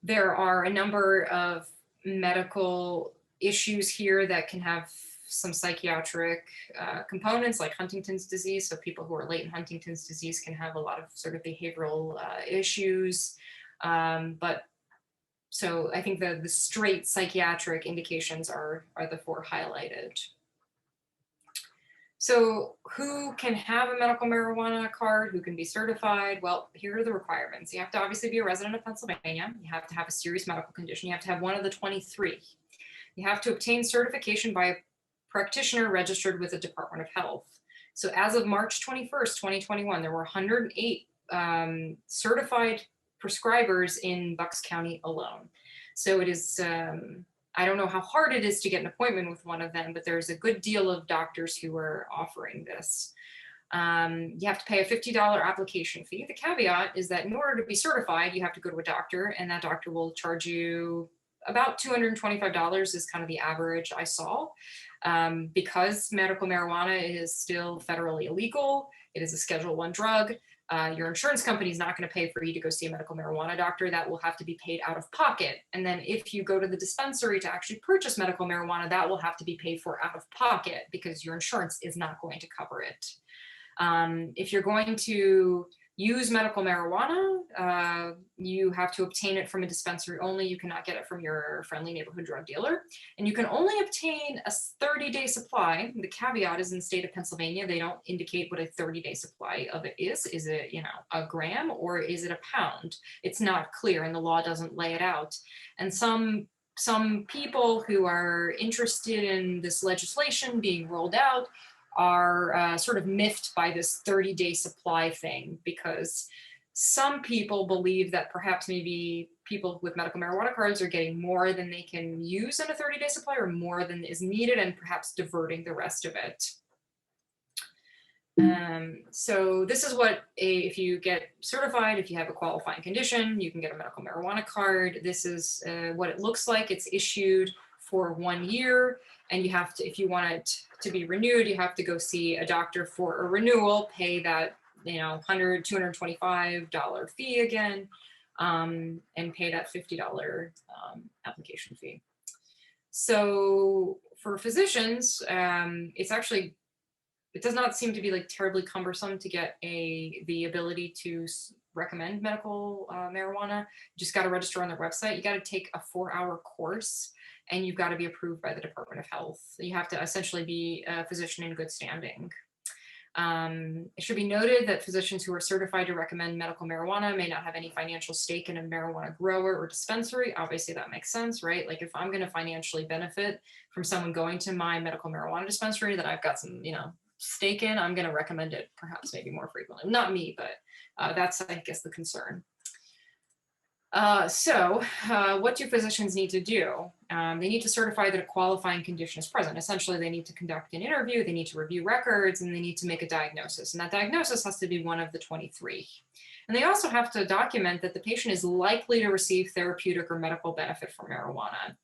There are a number of medical issues here that can have some psychiatric components, like Huntington's disease. So people who are latent Huntington's disease can have a lot of sort of behavioral issues. So I think the straight psychiatric indications are the four highlighted. So who can have a medical marijuana card? Who can be certified? Well, here are the requirements. You have to obviously be a resident of Pennsylvania. You have to have a serious medical condition. You have to have one of the 23. You have to obtain certification by a practitioner registered with the Department of Health. So as of March 21st, 2021, there were 108 certified prescribers in Bucks County alone. So it is, I don't know how hard it is to get an appointment with one of them, but there's a good deal of doctors who are offering this. You have to pay a $50 application fee. The caveat is that in order to be certified, you have to go to a doctor, and that doctor will charge you about $225 is kind of the average I saw. Because medical marijuana is still federally illegal, it is a Schedule I drug. Your insurance company is not going to pay for you to go see a medical marijuana doctor. That will have to be paid out of pocket. And then if you go to the dispensary to actually purchase medical marijuana, that will have to be paid for out of pocket because your insurance is not going to cover it. If you're going to use medical marijuana, you have to obtain it from a dispensary only. You cannot get it from your friendly neighborhood drug dealer. And you can only obtain a 30-day supply. The caveat is in the state of Pennsylvania, they don't indicate what a 30-day supply of it is. Is it, a gram, or is it a pound? It's not clear, and the law doesn't lay it out. And some people who are interested in this legislation being rolled out are sort of miffed by this 30-day supply thing, because some people believe that perhaps maybe people with medical marijuana cards are getting more than they can use in a 30-day supply, or more than is needed, and perhaps diverting the rest of it. So this is what, if you get certified, if you have a qualifying condition, you can get a medical marijuana card. This is what it looks like. It's issued for 1 year, and you have to, if you want it to be renewed, you have to go see a doctor for a renewal, pay that, $100, $225 fee again, and pay that $50 application fee. So for physicians, it does not seem to be like terribly cumbersome to get the ability to recommend medical marijuana. You just got to register on their website. You got to take a 4-hour course, and you've got to be approved by the Department of Health. You have to essentially be a physician in good standing. It should be noted that physicians who are certified to recommend medical marijuana may not have any financial stake in a marijuana grower or dispensary. Obviously, that makes sense, right? Like if I'm going to financially benefit from someone going to my medical marijuana dispensary that I've got some, stake in, I'm going to recommend it perhaps maybe more frequently. Not me, but that's, I guess, the concern. So what do physicians need to do? They need to certify that a qualifying condition is present. Essentially, they need to conduct an interview, they need to review records, and they need to make a diagnosis. And that diagnosis has to be one of the 23. And they also have to document that the patient is likely to receive therapeutic or medical benefit from marijuana.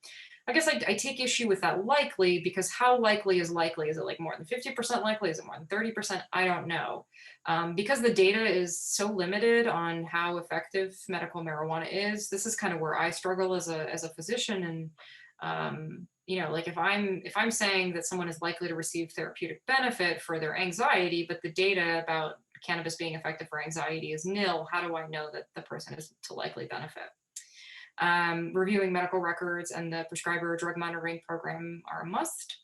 I guess I take issue with that likely, because how likely is likely? Is it like more than 50% likely? Is it more than 30%? I don't know. Because the data is so limited on how effective medical marijuana is, this is kind of where I struggle as a physician. And, like if I'm saying that someone is likely to receive therapeutic benefit for their anxiety, but the data about cannabis being effective for anxiety is nil, how do I know that the person is to likely benefit? Reviewing medical records and the prescriber drug monitoring program are a must.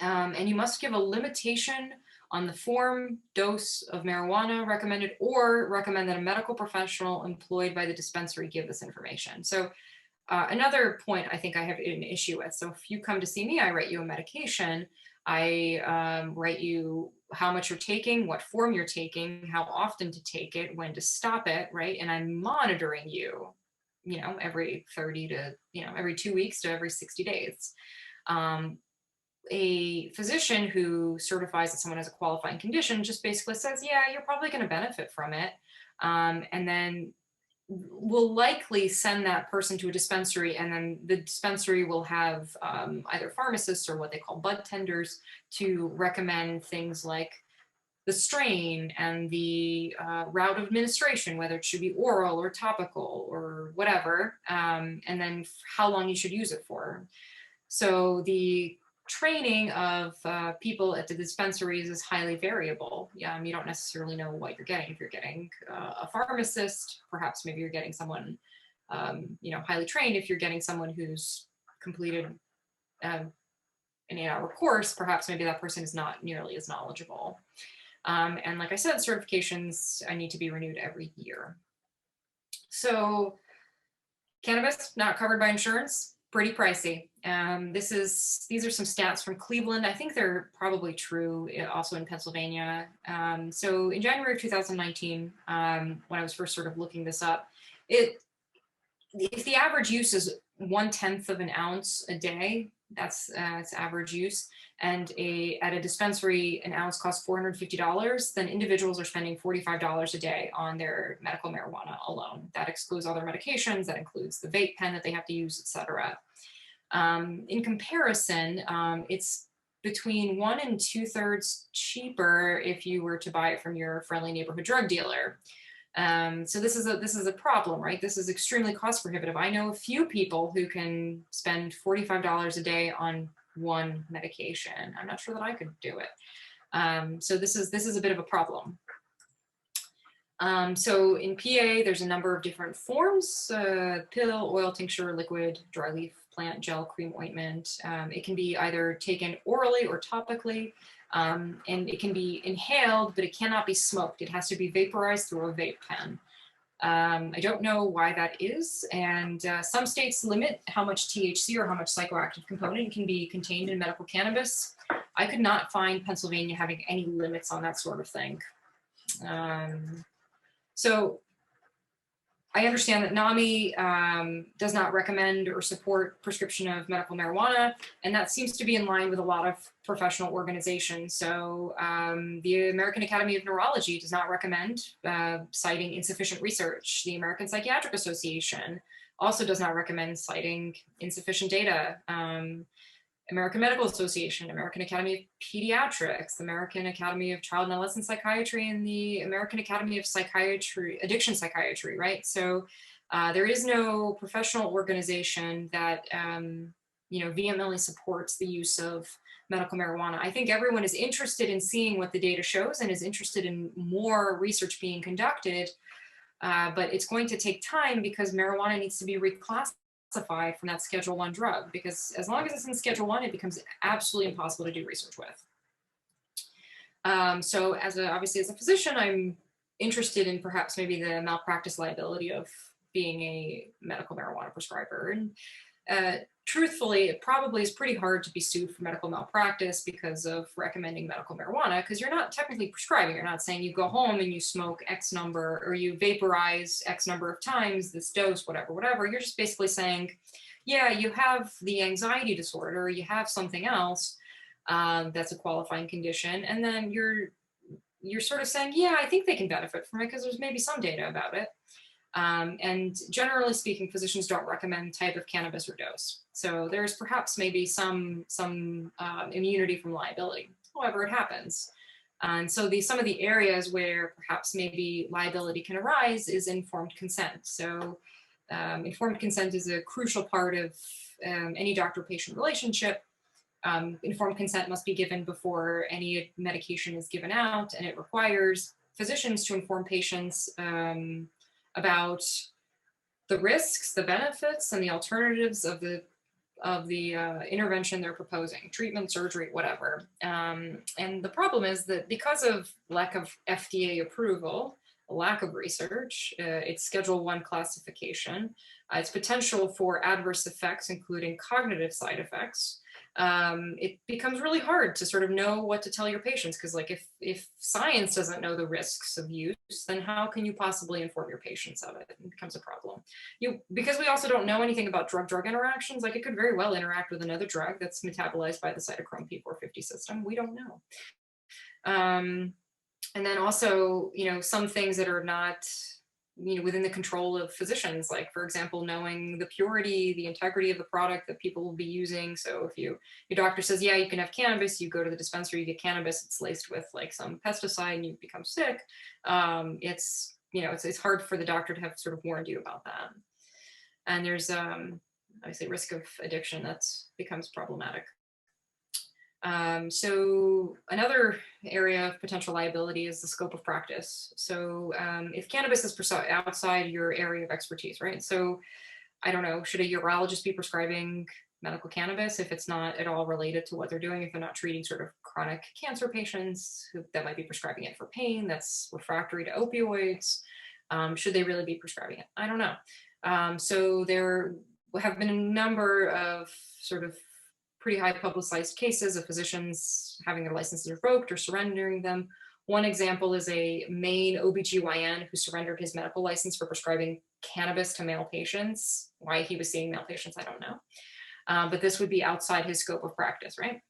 And you must give a limitation on the form, dose of marijuana recommended, or recommend that a medical professional employed by the dispensary give this information. So Another point I think I have an issue with. So if you come to see me, I write you a medication. I write you how much you're taking, what form you're taking, how often to take it, when to stop it, right? And I'm monitoring you, every 30 to, every 2 weeks to every 60 days. A physician who certifies that someone has a qualifying condition just basically says, yeah, you're probably going to benefit from it. And then will likely send that person to a dispensary, and then the dispensary will have either pharmacists or what they call bud tenders to recommend things like the strain and the route of administration, whether it should be oral or topical or whatever, and then how long you should use it for. So the training of people at the dispensaries is highly variable. You don't necessarily know what you're getting. If you're getting a pharmacist, perhaps maybe you're getting someone highly trained. If you're getting someone who's completed an 8-hour course, perhaps maybe that person is not nearly as knowledgeable. And like I said, certifications need to be renewed every year. So cannabis not covered by insurance, pretty pricey. These are some stats from Cleveland. I think they're probably true also in Pennsylvania. So in January of 2019, when I was first sort of looking this up, if the average use is 1/10 of an ounce a day, that's its average use, and at a dispensary, an ounce costs $450, then individuals are spending $45 a day on their medical marijuana alone. That excludes other medications, that includes the vape pen that they have to use, etc. In comparison, it's between 1 and 2/3 cheaper if you were to buy it from your friendly neighborhood drug dealer. So this is a problem, right? This is extremely cost prohibitive. I know a few people who can spend $45 a day on one medication. I'm not sure that I could do it. So this is a bit of a problem. So in PA, there's a number of different forms: pill, oil, tincture, liquid, dry leaf, plant, gel, cream, ointment. It can be either taken orally or topically. And it can be inhaled, but it cannot be smoked. It has to be vaporized through a vape pen. I don't know why that is. And some states limit how much THC or how much psychoactive component can be contained in medical cannabis. I could not find Pennsylvania having any limits on that sort of thing. So I understand that NAMI does not recommend or support prescription of medical marijuana, and that seems to be in line with a lot of professional organizations. So the American Academy of Neurology does not recommend, citing insufficient research. The American Psychiatric Association also does not recommend, citing insufficient data. American Medical Association, American Academy of Pediatrics, American Academy of Child and Adolescent Psychiatry, and the American Academy of Psychiatry, Addiction Psychiatry, right? So there is no professional organization that vehemently supports the use of medical marijuana. I think everyone is interested in seeing what the data shows and is interested in more research being conducted, but it's going to take time because marijuana needs to be reclassified from that Schedule I drug, because as long as it's in Schedule I, it becomes absolutely impossible to do research with. So obviously as a physician, I'm interested in perhaps maybe the malpractice liability of being a medical marijuana prescriber. And truthfully, it probably is pretty hard to be sued for medical malpractice because of recommending medical marijuana, because you're not technically prescribing. You're not saying you go home and you smoke X number, or you vaporize X number of times, this dose, whatever. You're just basically saying, yeah, you have the anxiety disorder, or you have something else that's a qualifying condition. And then you're sort of saying, yeah, I think they can benefit from it because there's maybe some data about it. And generally speaking, physicians don't recommend type of cannabis or dose. So there's perhaps maybe some immunity from liability. However, it happens. And so some of the areas where perhaps maybe liability can arise is informed consent. So informed consent is a crucial part of any doctor-patient relationship. Informed consent must be given before any medication is given out, and it requires physicians to inform patients about the risks, the benefits, and the alternatives of the intervention they're proposing, treatment, surgery, whatever. And the problem is that because of lack of FDA approval, lack of research, its Schedule I classification, its potential for adverse effects, including cognitive side effects, it becomes really hard to sort of know what to tell your patients, because like if science doesn't know the risks of use, then how can you possibly inform your patients of it? It becomes a problem. Because we also don't know anything about drug-drug interactions, like it could very well interact with another drug that's metabolized by the cytochrome P450 system. We don't know. And then also, some things that are not, within the control of physicians, like for example, knowing the purity, the integrity of the product that people will be using. So if your doctor says, yeah, you can have cannabis, you go to the dispensary, you get cannabis, it's laced with like some pesticide and you become sick. It's hard for the doctor to have sort of warned you about that. And there's obviously risk of addiction that becomes problematic. So another area of potential liability is the scope of practice. So if cannabis is outside your area of expertise, right? So I don't know, should a urologist be prescribing medical cannabis if it's not at all related to what they're doing, if they're not treating sort of chronic cancer patients that might be prescribing it for pain that's refractory to opioids? Should they really be prescribing it? I don't know. So there have been a number of sort of pretty high publicized cases of physicians having their licenses revoked or surrendering them. One example is a Maine OBGYN who surrendered his medical license for prescribing cannabis to male patients. Why he was seeing male patients, I don't know. But this would be outside his scope of practice, right?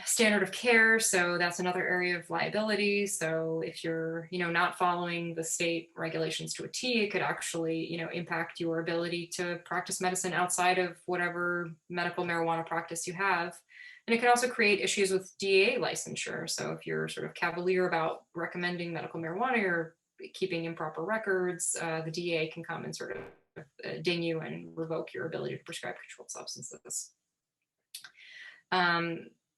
Standard of care, so that's another area of liability. So if you're, not following the state regulations to a T, it could actually, impact your ability to practice medicine outside of whatever medical marijuana practice you have. And it can also create issues with DEA licensure. So if you're sort of cavalier about recommending medical marijuana or keeping improper records, the DEA can come and sort of ding you and revoke your ability to prescribe controlled substances.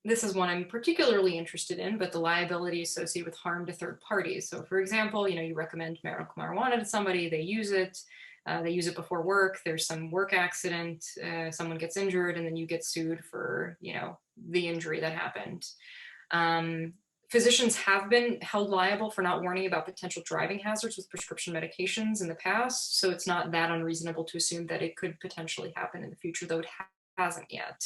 This is one I'm particularly interested in, but the liability associated with harm to third parties. So for example, you recommend medical marijuana to somebody, they use it before work, there's some work accident, someone gets injured, and then you get sued for, the injury that happened. Physicians have been held liable for not warning about potential driving hazards with prescription medications in the past, so it's not that unreasonable to assume that it could potentially happen in the future, though it hasn't yet.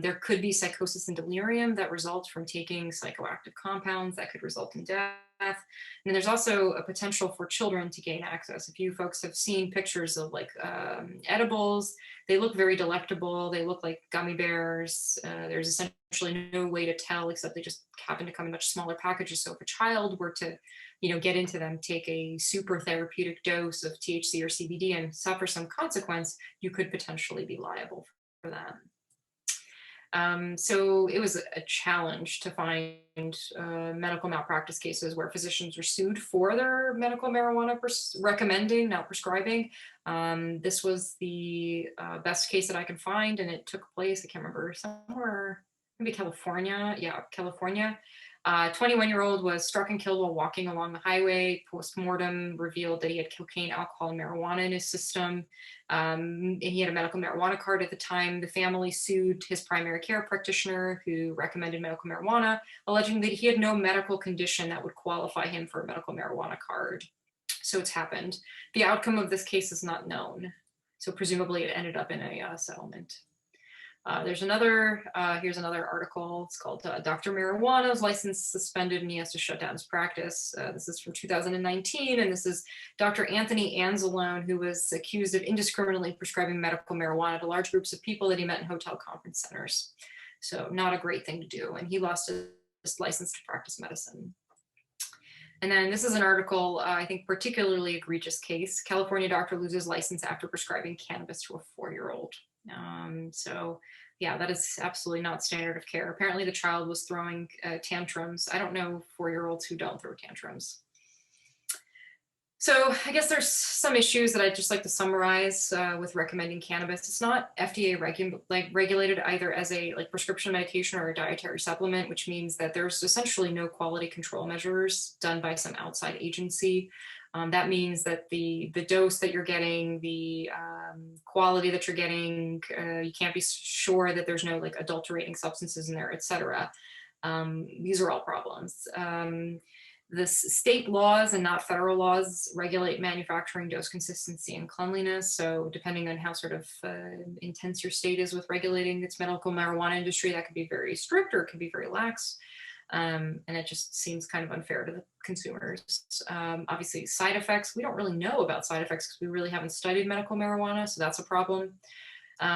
There could be psychosis and delirium that result from taking psychoactive compounds that could result in death. And there's also a potential for children to gain access. If you folks have seen pictures of like edibles, they look very delectable. They look like gummy bears. There's essentially no way to tell except they just happen to come in much smaller packages. So if a child were to, get into them, take a super therapeutic dose of THC or CBD and suffer some consequence, you could potentially be liable for that. So it was a challenge to find medical malpractice cases where physicians were sued for their medical marijuana recommending, not prescribing. This was the best case that I could find, and it took place, I can't remember, somewhere, maybe California. Yeah, California. 21-year-old was struck and killed while walking along the highway. Post-mortem revealed that he had cocaine, alcohol, and marijuana in his system. And he had a medical marijuana card at the time. The family sued his primary care practitioner who recommended medical marijuana, alleging that he had no medical condition that would qualify him for a medical marijuana card. So it's happened. The outcome of this case is not known. So presumably it ended up in a settlement. Here's another article. It's called Dr. Marijuana's license suspended and he has to shut down his practice. This is from 2019, and this is Dr. Anthony Anzalone, who was accused of indiscriminately prescribing medical marijuana to large groups of people that he met in hotel conference centers. So not a great thing to do, and he lost his license to practice medicine. And then this is an article, I think particularly egregious case. California doctor loses license after prescribing cannabis to a 4-year-old. So yeah, that is absolutely not standard of care. Apparently the child was throwing tantrums. I don't know 4-year-olds who don't throw tantrums. So I guess there's some issues that I'd just like to summarize with recommending cannabis. It's not FDA regulated either as a prescription medication or a dietary supplement, which means that there's essentially no quality control measures done by some outside agency. That means that the dose that you're getting, the quality that you're getting, you can't be sure that there's no adulterating substances in there, et cetera. These are all problems. The state laws and not federal laws regulate manufacturing, dose consistency, and cleanliness. So depending on how sort of intense your state is with regulating its medical marijuana industry, that could be very strict or it could be very lax. And it just seems kind of unfair to the consumers. Obviously, side effects, we don't really know about side effects because we really haven't studied medical marijuana, so that's a problem.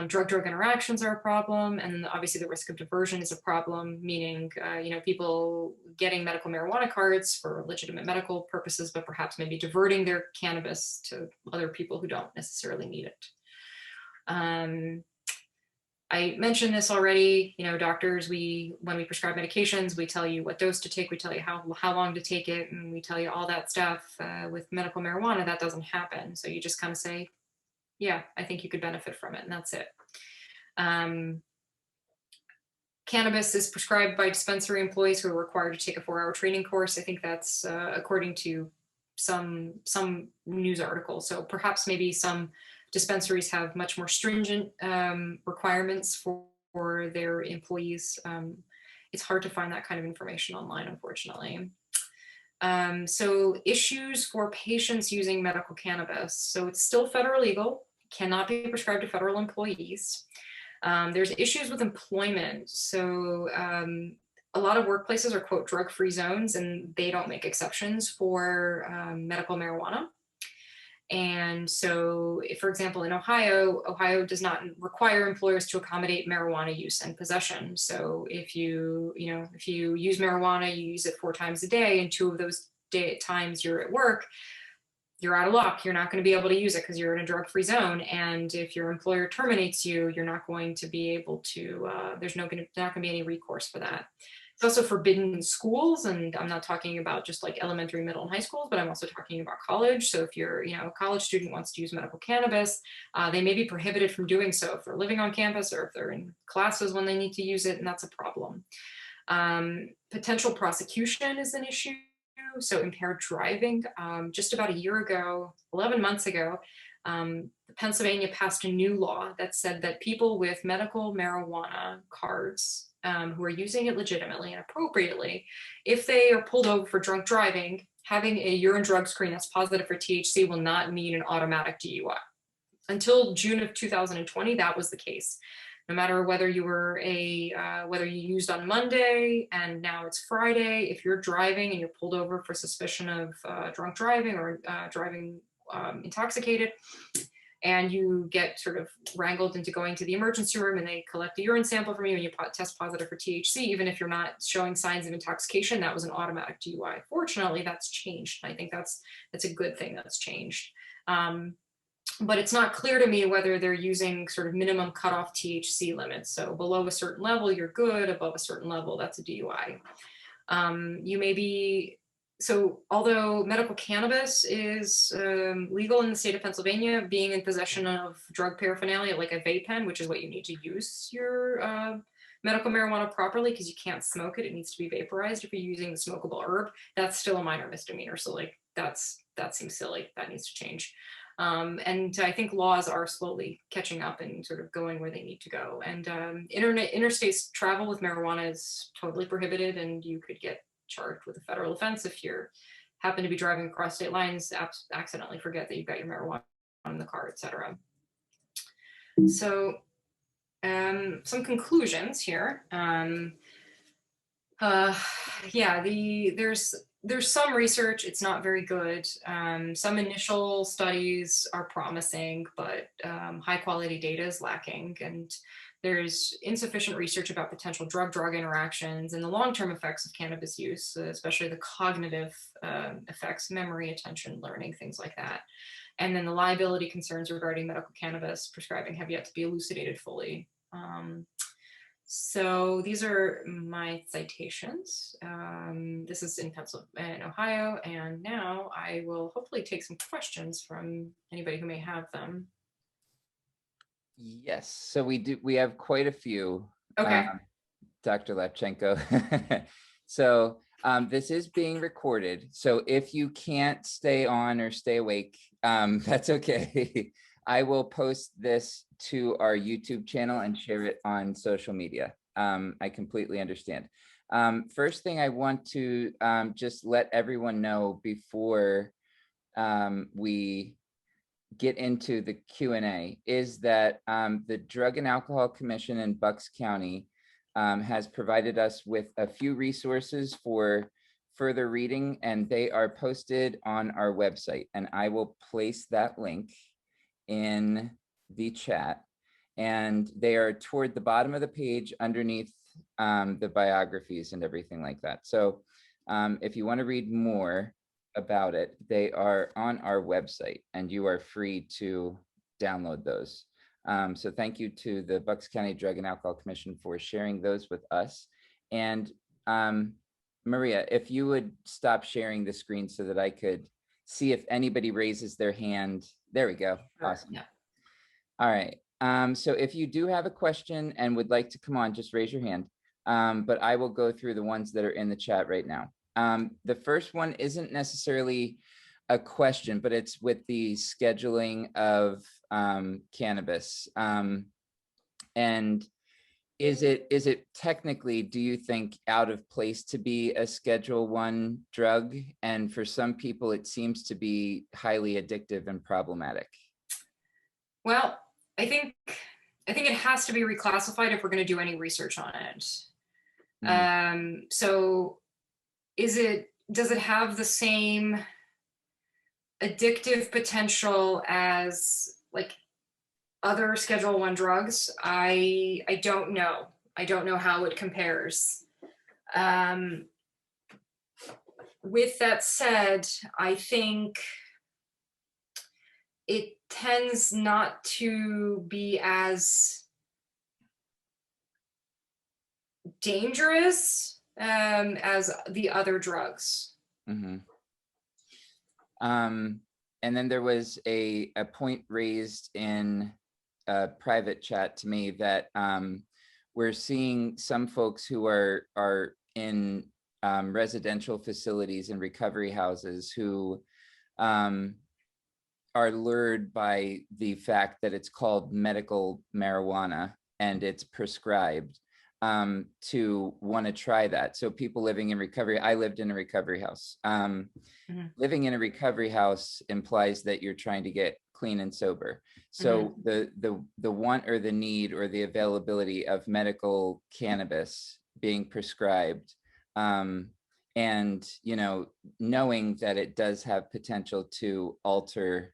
Drug-drug interactions are a problem, and obviously the risk of diversion is a problem, meaning people getting medical marijuana cards for legitimate medical purposes, but perhaps maybe diverting their cannabis to other people who don't necessarily need it. I mentioned this already, doctors, when we prescribe medications, we tell you what dose to take, we tell you how long to take it, and we tell you all that stuff. With medical marijuana, that doesn't happen. So you just kind of say, yeah, I think you could benefit from it, and that's it. Cannabis is prescribed by dispensary employees who are required to take a 4-hour training course. I think that's according to some news articles. So perhaps maybe some dispensaries have much more stringent requirements for their employees. It's hard to find that kind of information online, unfortunately. So issues for patients using medical cannabis. So it's still federal legal, cannot be prescribed to federal employees. There's issues with employment. So a lot of workplaces are, quote, drug-free zones, and they don't make exceptions for medical marijuana. And so, for example, in Ohio does not require employers to accommodate marijuana use and possession. So if you use marijuana, you use it 4 times a day, and 2 of those times you're at work, you're out of luck. You're not going to be able to use it because you're in a drug-free zone. And if your employer terminates you, you're not going to be able to, there's not going to be any recourse for that. It's also forbidden in schools, and I'm not talking about just like elementary, middle, and high schools, but I'm also talking about college. So if you're, a college student wants to use medical cannabis, they may be prohibited from doing so if they're living on campus or if they're in classes when they need to use it, and that's a problem. Potential prosecution is an issue. So impaired driving, just about a year ago, 11 months ago, Pennsylvania passed a new law that said that people with medical marijuana cards who are using it legitimately and appropriately, if they are pulled over for drunk driving, having a urine drug screen that's positive for THC will not mean an automatic DUI. Until June of 2020, that was the case. No matter whether you were whether you used on Monday and now it's Friday, if you're driving and you're pulled over for suspicion of drunk driving or driving intoxicated, and you get sort of wrangled into going to the emergency room and they collect a urine sample from you and you test positive for THC, even if you're not showing signs of intoxication, that was an automatic DUI. Fortunately, that's changed. I think that's a good thing that's changed. But it's not clear to me whether they're using sort of minimum cutoff THC limits. So below a certain level, you're good. Above a certain level, that's a DUI. You may be, so although medical cannabis is legal in the state of Pennsylvania, being in possession of drug paraphernalia like a vape pen, which is what you need to use your medical marijuana properly, because you can't smoke it, it needs to be vaporized if you're using the smokable herb, that's still a minor misdemeanor. So like that seems silly, that needs to change. And I think laws are slowly catching up and sort of going where they need to go. And interstate travel with marijuana is totally prohibited, and you could get charged with a federal offense if you happen to be driving across state lines, accidentally forget that you've got your marijuana in the car, etc. So some conclusions here. Yeah, there's some research, it's not very good. Some initial studies are promising, but high quality data is lacking. And there's insufficient research about potential drug-drug interactions and the long-term effects of cannabis use, especially the cognitive effects, memory, attention, learning, things like that. And then the liability concerns regarding medical cannabis prescribing have yet to be elucidated fully. So these are my citations. This is in Ohio, and now I will hopefully take some questions from anybody who may have them. Yes, so we have quite a few. Okay. Dr. Lapchenko. So this is being recorded. So if you can't stay on or stay awake, that's okay. I will post this to our YouTube channel and share it on social media. I completely understand. First thing I want to just let everyone know before we get into the Q&A is that the Drug and Alcohol Commission in Bucks County has provided us with a few resources for further reading, and they are posted on our website. And I will place that link in the chat. And they are toward the bottom of the page underneath the biographies and everything like that. So if you want to read more about it, they are on our website and you are free to download those. So thank you to the Bucks County Drug and Alcohol Commission for sharing those with us. And Maria, if you would stop sharing the screen so that I could see if anybody raises their hand. There we go. Awesome. Yeah. All right. So if you do have a question and would like to come on, just raise your hand. But I will go through the ones that are in the chat right now. The first one isn't necessarily a question, but it's with the scheduling of cannabis. And is it technically, do you think, out of place to be a Schedule I drug? And for some people, it seems to be highly addictive and problematic. Well, I think it has to be reclassified if we're going to do any research on it. Mm-hmm. So does it have the same addictive potential as like other Schedule I drugs? I don't know. I don't know how it compares. With that said, I think it tends not to be as dangerous as the other drugs. Mm-hmm. And then there was a point raised in a private chat to me that we're seeing some folks who are in residential facilities and recovery houses who are lured by the fact that it's called medical marijuana and it's prescribed to want to try that. So people living in recovery, I lived in a recovery house. Mm-hmm. Living in a recovery house implies that you're trying to get clean and sober. So mm-hmm. the want or the need or the availability of medical cannabis being prescribed, and knowing that it does have potential to alter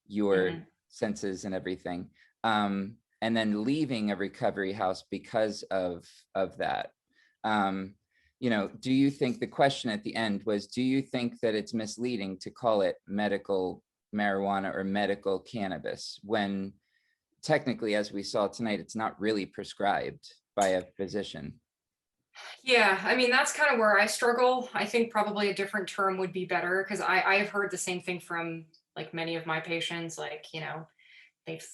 your mm-hmm. senses and everything, and then leaving a recovery house because of that. Do you think, the question at the end was, do you think that it's misleading to call it medical marijuana or medical cannabis when technically, as we saw tonight, it's not really prescribed by a physician? Yeah, I mean, that's kind of where I struggle. I think probably a different term would be better, because I have heard the same thing from like many of my patients. Like, they've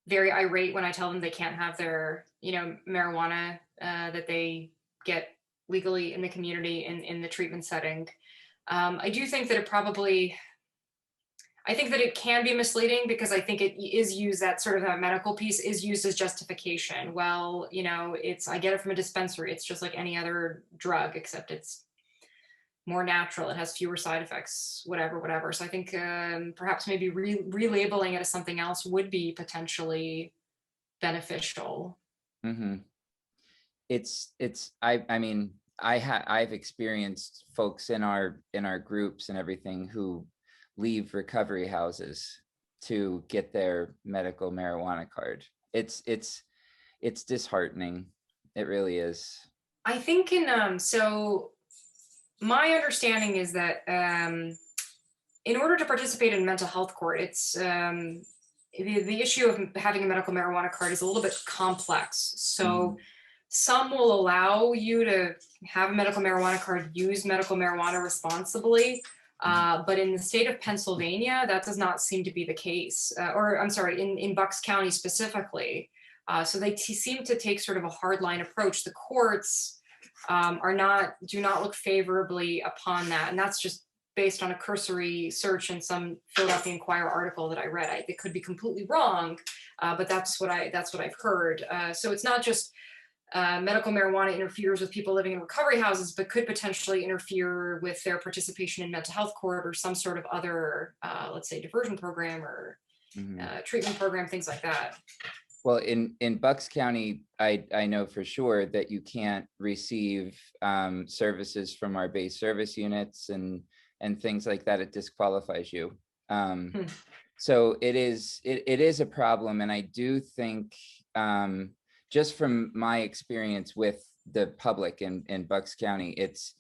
very irate when I tell them they can't have their, marijuana that they get legally in the community in the treatment setting. I do think that I think that it can be misleading, because I think it is used, that sort of that medical piece is used as justification. Well, I get it from a dispensary. It's just like any other drug, except it's more natural. It has fewer side effects, whatever. So I think perhaps maybe relabeling it as something else would be potentially beneficial. Mm-hmm. I've experienced folks in our groups and everything who leave recovery houses to get their medical marijuana card. It's disheartening. It really is. I think so my understanding is that in order to participate in mental health court, it's the issue of having a medical marijuana card is a little bit complex. So some will allow you to have a medical marijuana card, use medical marijuana responsibly. But in the state of Pennsylvania, that does not seem to be the case, in Bucks County specifically. So they seem to take sort of a hardline approach. The courts do not look favorably upon that. And that's just based on a cursory search in some Philadelphia Inquirer article that I read. It could be completely wrong, but that's what I've heard. So it's not just medical marijuana interferes with people living in recovery houses, but could potentially interfere with their participation in mental health court or some sort of other, let's say, diversion program or treatment program, things like that. Well, in Bucks County, I know for sure that you can't receive services from our base service units and things like that. It disqualifies you. So it is a problem, and I do think just from my experience with the public in Bucks County, it's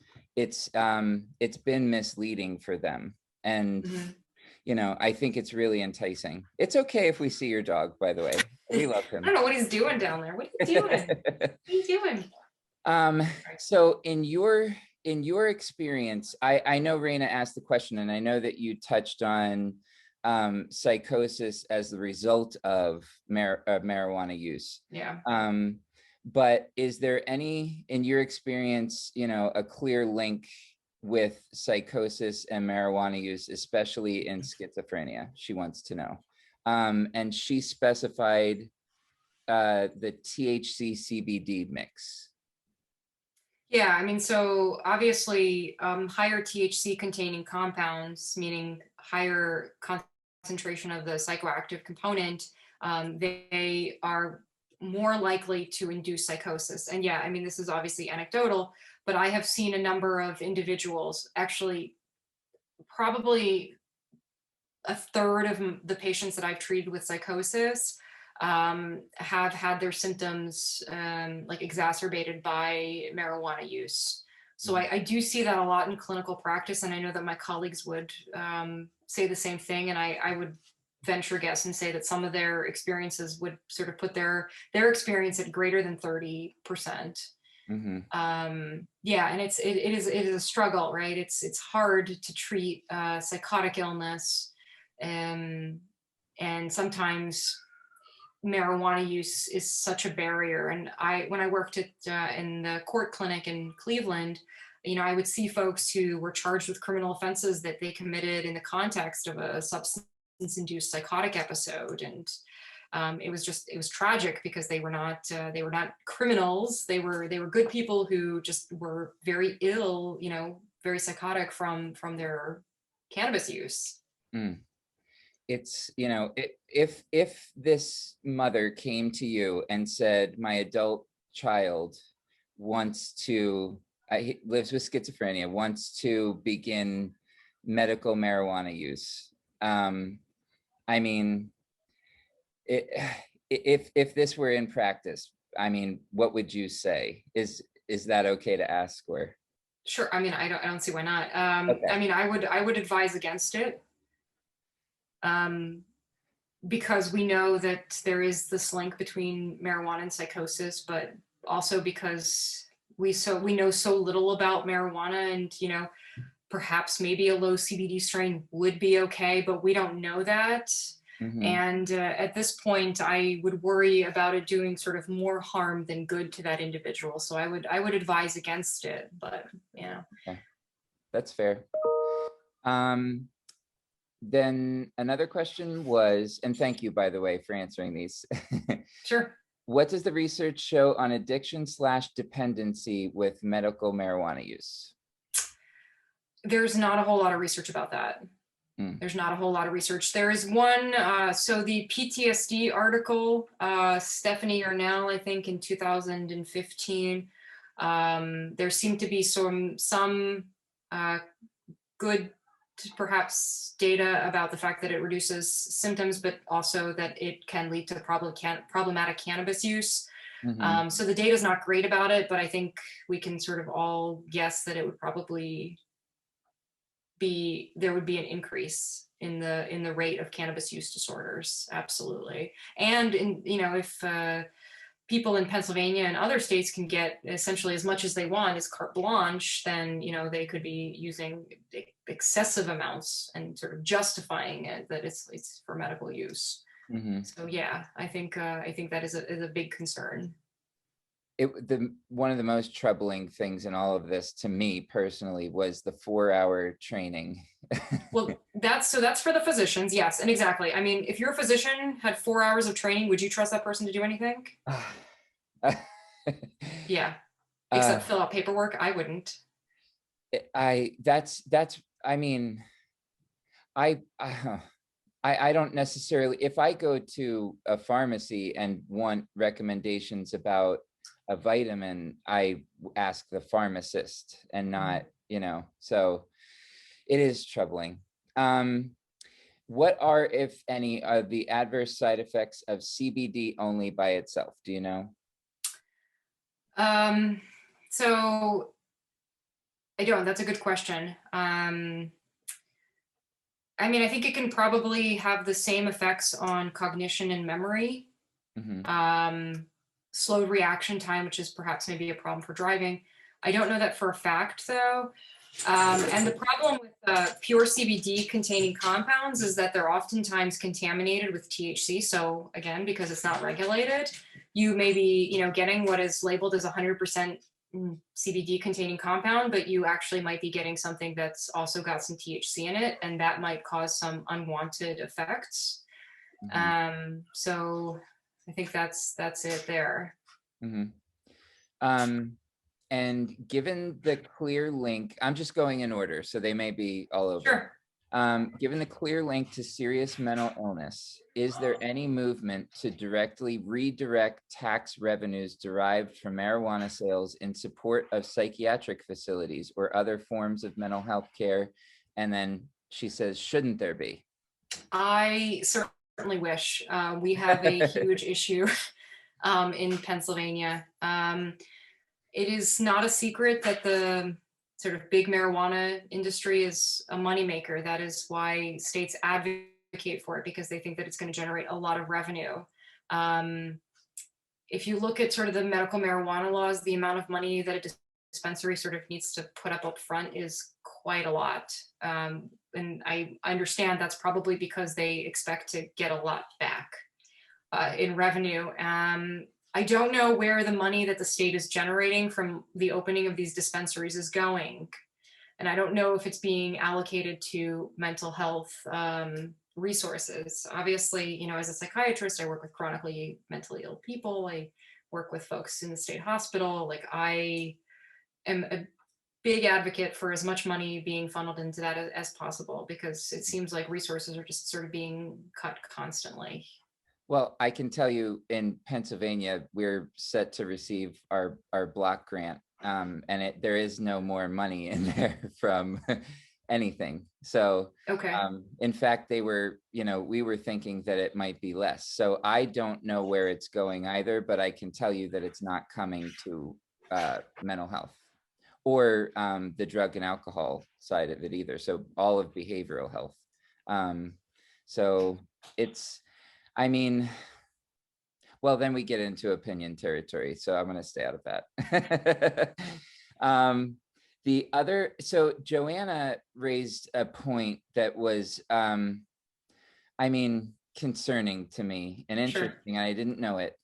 been misleading for them, and you know, I think it's really enticing. It's okay if we see your dog, by the way. We love him. I don't know what he's doing down there. What are you doing? What are you doing? So in your experience, I know Raina asked the question, and I know that you touched on psychosis as the result of marijuana use. Yeah. But is there any, in your experience, you know, a clear link with psychosis and marijuana use, especially in schizophrenia? She wants to know. And she specified the THC CBD mix. Yeah, I mean, so obviously higher THC containing compounds, meaning higher concentration of the psychoactive component, they are more likely to induce psychosis. And yeah, I mean, this is obviously anecdotal, but I have seen a number of individuals, actually probably a third of the patients that I've treated with psychosis have had their symptoms like exacerbated by marijuana use. So I do see that a lot in clinical practice, and I know that my colleagues would say the same thing, and I would venture guess and say that some of their experiences would sort of put their experience at greater than 30%. Yeah, and it is a struggle, right? It's hard to treat psychotic illness, and sometimes marijuana use is such a barrier. And when I worked in the court clinic in Cleveland, you know, I would see folks who were charged with criminal offenses that they committed in the context of a substance-induced psychotic episode, and it was tragic because they were not criminals. They were good people who just were very ill, you know, very psychotic from their cannabis use. It's, you know, if this mother came to you and said, my adult child lives with schizophrenia, wants to begin medical marijuana use, I mean, if this were in practice, I mean, what would you say? Is that okay to ask? Or sure. I mean, I don't see why not. Okay. I mean, I would advise against it, because we know that there is this link between marijuana and psychosis, but also because we know so little about marijuana, and you know, perhaps maybe a low CBD strain would be okay, but we don't know that. And at this point, I would worry about it doing sort of more harm than good to that individual. So I would advise against it, but yeah. Okay. That's fair. Then another question was, and thank you, by the way, for answering these. Sure. What does the research show on addiction/dependency with medical marijuana use? There's not a whole lot of research about that. There's not a whole lot of research. There is one, so the PTSD article, Stephanie Arnell, I think in 2015, there seemed to be some good perhaps data about the fact that it reduces symptoms, but also that it can lead to problematic cannabis use. So the data is not great about it, but I think we can sort of all guess that it would probably there would be an increase in the rate of cannabis use disorders. Absolutely. And you know, if people in Pennsylvania and other states can get essentially as much as they want as carte blanche, then, you know, they could be using excessive amounts and sort of justifying it that it's for medical use. So yeah, I think that is a big concern. One of the most troubling things in all of this to me personally was the 4-hour training. Well, that's for the physicians, yes, and exactly. I mean, if your physician had 4 hours of training, would you trust that person to do anything? Yeah. Uh, Except fill out paperwork. I wouldn't. I mean, I don't necessarily, if I go to a pharmacy and want recommendations about a vitamin, I ask the pharmacist and not, so it is troubling. What are, if any, are the adverse side effects of CBD only by itself? Do you know? So I don't, that's a good question. I mean, I think it can probably have the same effects on cognition and memory. Slowed reaction time, which is perhaps maybe a problem for driving. I don't know that for a fact though. And the problem with pure CBD containing compounds is that they're oftentimes contaminated with THC. So again, because it's not regulated, you may be, getting what is labeled as 100% CBD containing compound, but you actually might be getting something that's also got some THC in it, and that might cause some unwanted effects. So I think that's it there. And given the clear link, I'm just going in order, so they may be all over. Sure. Given the clear link to serious mental illness, is there any movement to directly redirect tax revenues derived from marijuana sales in support of psychiatric facilities or other forms of mental health care? And then she says, shouldn't there be? I certainly wish. We have a huge issue in Pennsylvania. It is not a secret that the sort of big marijuana industry is a moneymaker. That is why states advocate for it, because they think that it's going to generate a lot of revenue. If you look at sort of the medical marijuana laws, the amount of money that a dispensary sort of needs to put up front is quite a lot. And I understand that's probably because they expect to get a lot back in revenue. I don't know where the money that the state is generating from the opening of these dispensaries is going. And I don't know if it's being allocated to mental health resources. Obviously, as a psychiatrist, I work with chronically mentally ill people. I work with folks in the state hospital. Like, I am a big advocate for as much money being funneled into that as possible, because it seems like resources are just sort of being cut constantly. Well, I can tell you in Pennsylvania, we're set to receive our block grant, and there is no more money in there from anything. So, okay. In fact, we were thinking that it might be less. So I don't know where it's going either, but I can tell you that it's not coming to mental health or the drug and alcohol side of it either. So all of behavioral health. So it's, I mean, well, then we get into opinion territory, so I'm going to stay out of that. So Joanna raised a point that was, concerning to me and interesting. Sure. I didn't know it.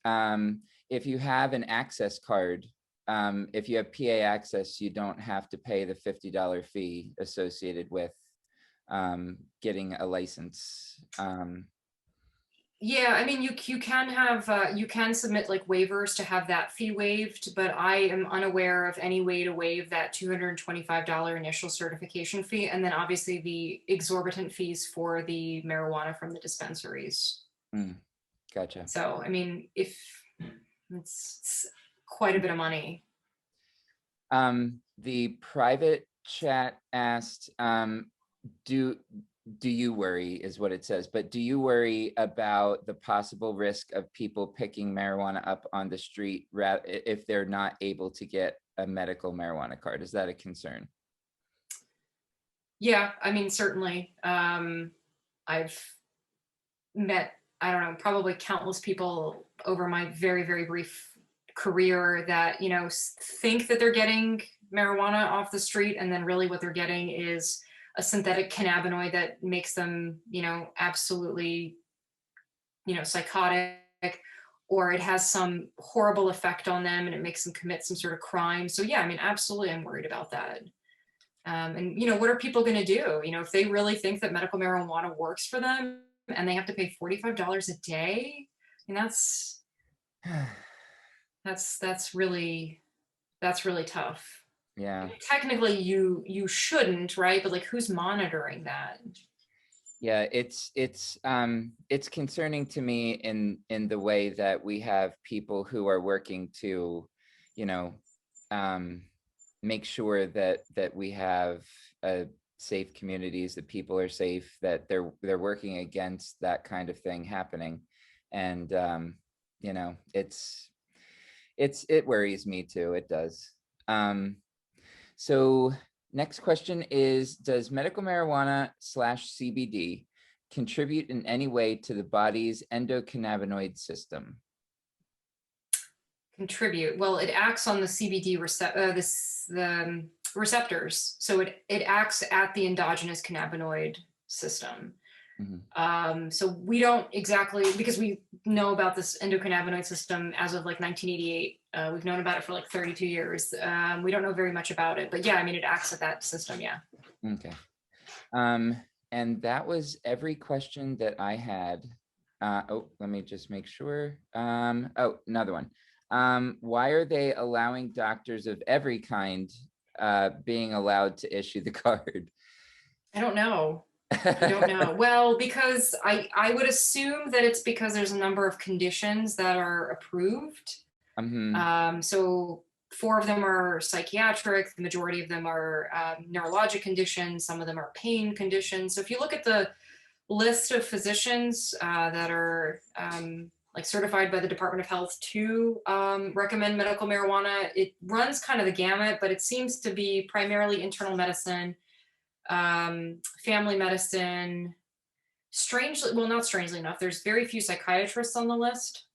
If you have an access card, if you have PA access, you don't have to pay the $50 fee associated with getting a license. Yeah, I mean, you can have you can submit like waivers to have that fee waived, but I am unaware of any way to waive that $225 initial certification fee, and then obviously the exorbitant fees for the marijuana from the dispensaries. Gotcha. So, I mean, if it's quite a bit of money. The private chat asked, do you worry, is what it says, but do you worry about the possible risk of people picking marijuana up on the street if they're not able to get a medical marijuana card? Is that a concern? Yeah, I mean, certainly. I've met, I don't know, probably countless people over my very, very brief career that, think that they're getting marijuana off the street, and then really what they're getting is a synthetic cannabinoid that makes them, absolutely, psychotic, or it has some horrible effect on them and it makes them commit some sort of crime. So yeah, I mean, absolutely, I'm worried about that. And, what are people going to do? If they really think that medical marijuana works for them and they have to pay $45 a day, and that's... That's really tough. Yeah. Technically, you shouldn't, right? But like, who's monitoring that? Yeah, it's concerning to me in the way that we have people who are working to, you know, make sure that we have safe communities, that people are safe, that they're working against that kind of thing happening. And you know, it worries me too. It does. So next question is, does medical marijuana / CBD contribute in any way to the body's endocannabinoid system? Contribute. Well, it acts on the CBD receptors. So it acts at the endogenous cannabinoid system. So we don't exactly, because we know about this endocannabinoid system as of like 1988. We've known about it for like 32 years. We don't know very much about it, but yeah, I mean, it acts at that system. Yeah. Okay. And that was every question that I had. Oh, let me just make sure. Oh, another one. Why are they allowing doctors of every kind being allowed to issue the card? I don't know. I don't know. Well, because I would assume that it's because there's a number of conditions that are approved. So 4 of them are psychiatric. The majority of them are neurologic conditions. Some of them are pain conditions. So if you look at the list of physicians that are like certified by the Department of Health to recommend medical marijuana, it runs kind of the gamut, but it seems to be primarily internal medicine, family medicine. Strangely, well, not strangely enough, there's very few psychiatrists on the list.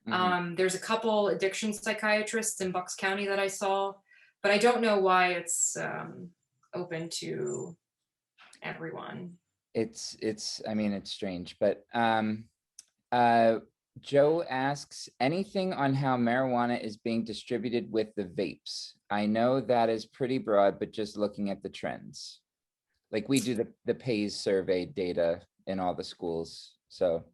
There's a couple addiction psychiatrists in Bucks County that I saw, but I don't know why it's open to everyone. I mean, it's strange, but Joe asks, anything on how marijuana is being distributed with the vapes? I know that is pretty broad, but just looking at the trends. Like we do the PAYS survey data in all the schools. So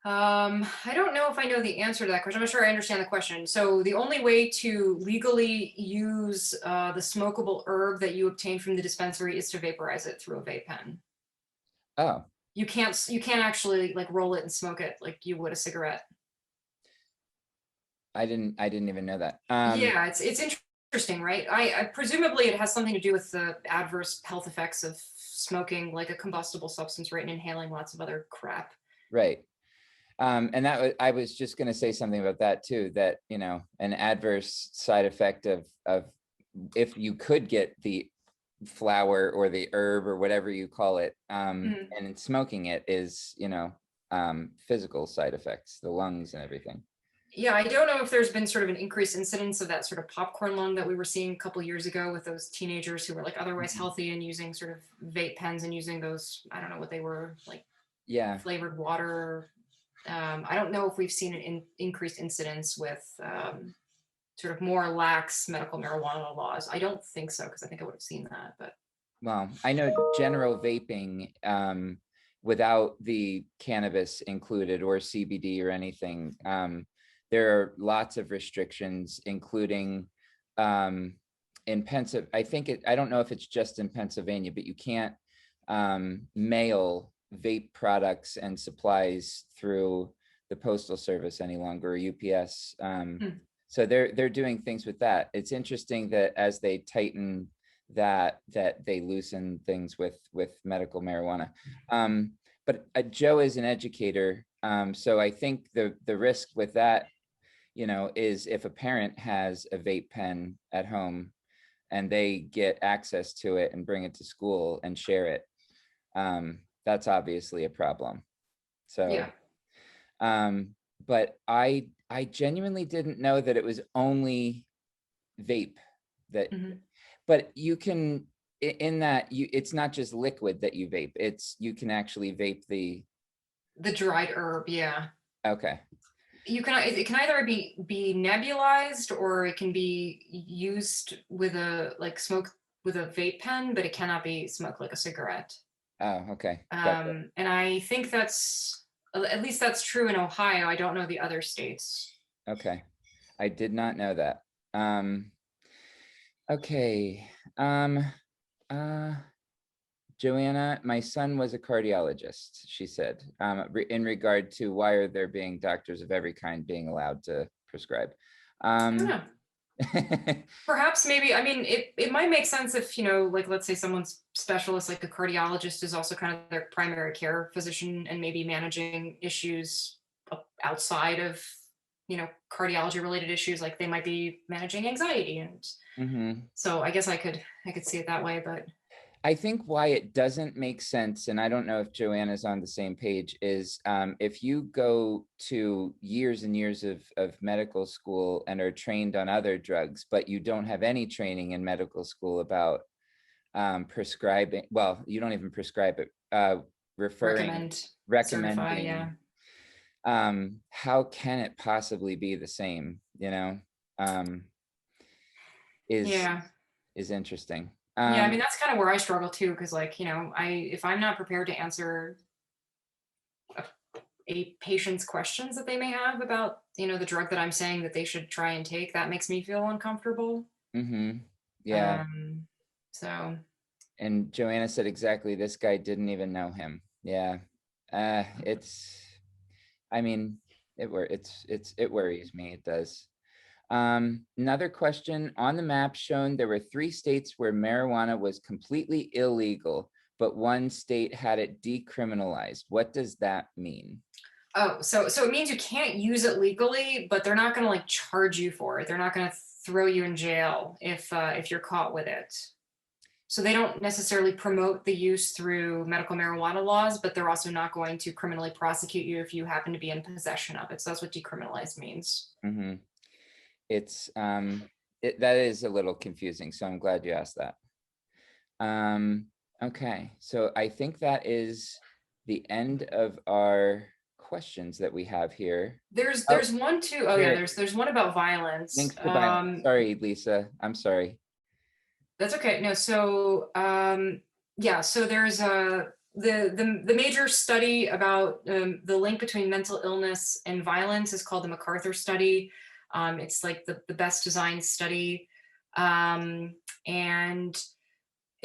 I don't know if I know the answer to that question. I'm not sure I understand the question. So the only way to legally use the smokable herb that you obtain from the dispensary is to vaporize it through a vape pen. oh, You can't actually like roll it and smoke it like you would a cigarette. I didn't even know that. Yeah, it's interesting, right? I presumably it has something to do with the adverse health effects of smoking like a combustible substance, right, and inhaling lots of other crap. Right. And that I was just going to say something about that too, that, you know, an adverse side effect of if you could get the flower or the herb or whatever you call it, and in smoking it is, you know, physical side effects, the lungs and everything. Yeah, I don't know if there's been sort of an increased incidence of that sort of popcorn lung that we were seeing a couple of years ago with those teenagers who were like otherwise healthy and using sort of vape pens and using those, I don't know what they were, like flavored water. I don't know if we've seen an increased incidence with sort of more lax medical marijuana laws. I don't think so, because I think I would have seen that. But well, I know general vaping without the cannabis included or CBD or anything, there are lots of restrictions, including in Pennsylvania. I don't know if it's just in Pennsylvania, but you can't mail vape products and supplies through the Postal Service any longer, or UPS. So they're doing things with that. It's interesting that as they tighten that they loosen things with medical marijuana. But Joe is an educator, so I think the risk with that, you know, is if a parent has a vape pen at home and they get access to it and bring it to school and share it, that's obviously a problem. So yeah. But I genuinely didn't know that it was only vape that, but you can, in that it's not just liquid that you vape, you can actually vape the dried herb. Yeah. Okay. It can either be nebulized, or it can be used with smoke with a vape pen, but it cannot be smoked like a cigarette. Oh, okay. Gotcha. And I think at least that's true in Ohio. I don't know the other states. Okay. I did not know that. Okay. Joanna, my son was a cardiologist, she said, in regard to why are there being doctors of every kind being allowed to prescribe. I don't know. Perhaps maybe, I mean, it might make sense if, like, let's say someone's specialist, like a cardiologist, is also kind of their primary care physician and maybe managing issues outside of, cardiology related issues, like they might be managing anxiety. And so I guess I could see it that way, but I think why it doesn't make sense, and I don't know if Joanna's on the same page, is if you go to years and years of medical school and are trained on other drugs, but you don't have any training in medical school about prescribing, well, you don't even prescribe it, recommending. Certify, yeah. How can it possibly be the same, is interesting. Yeah, I mean, that's kind of where I struggle too, because like, if I'm not prepared to answer a patient's questions that they may have about, the drug that I'm saying that they should try and take, that makes me feel uncomfortable. Yeah. So. And Joanna said exactly, this guy didn't even know him. Yeah. I mean, it worries me, it does. Another question, on the map shown there were 3 states where marijuana was completely illegal, but 1 state had it decriminalized. What does that mean? Oh, so it means you can't use it legally, but they're not going to like charge you for it. They're not going to throw you in jail if you're caught with it. So they don't necessarily promote the use through medical marijuana laws, but they're also not going to criminally prosecute you if you happen to be in possession of it. So that's what decriminalized means. It's that is a little confusing, so I'm glad you asked that. Okay, so I think that is the end of our questions that we have here. There's one too. Oh yeah, there's one about violence. Links to violence. Sorry, Lisa. I'm sorry. That's okay. No, so yeah, so there's the major study about the link between mental illness and violence is called the Macarthur Study. It's like the best designed study. And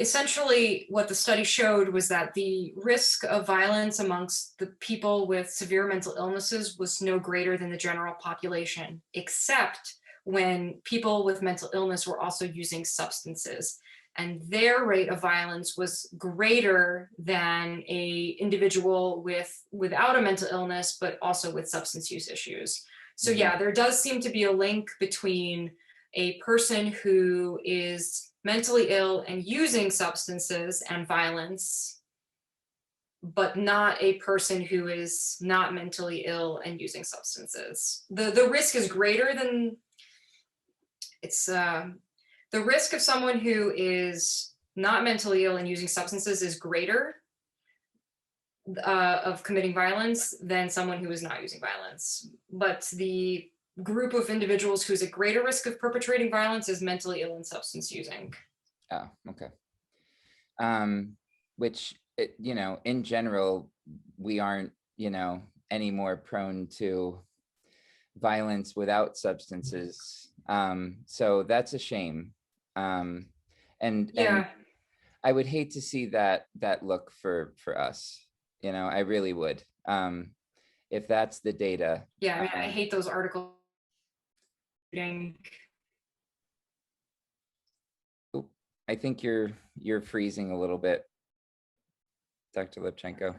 essentially what the study showed was that the risk of violence amongst the people with severe mental illnesses was no greater than the general population, except when people with mental illness were also using substances. And their rate of violence was greater than a individual without a mental illness, but also with substance use issues. So yeah, there does seem to be a link between a person who is mentally ill and using substances and violence, but not a person who is not mentally ill and using substances. The risk is greater than, it's the risk of someone who is not mentally ill and using substances is greater of committing violence than someone who is not using violence. But the group of individuals who's at greater risk of perpetrating violence is mentally ill and substance using. Oh, okay. Which, in general, we aren't, any more prone to violence without substances. So that's a shame. And I would hate to see that look for us. I really would. If that's the data. Yeah, I mean, I hate those articles. I think you're freezing a little bit, Dr. Lapchenko.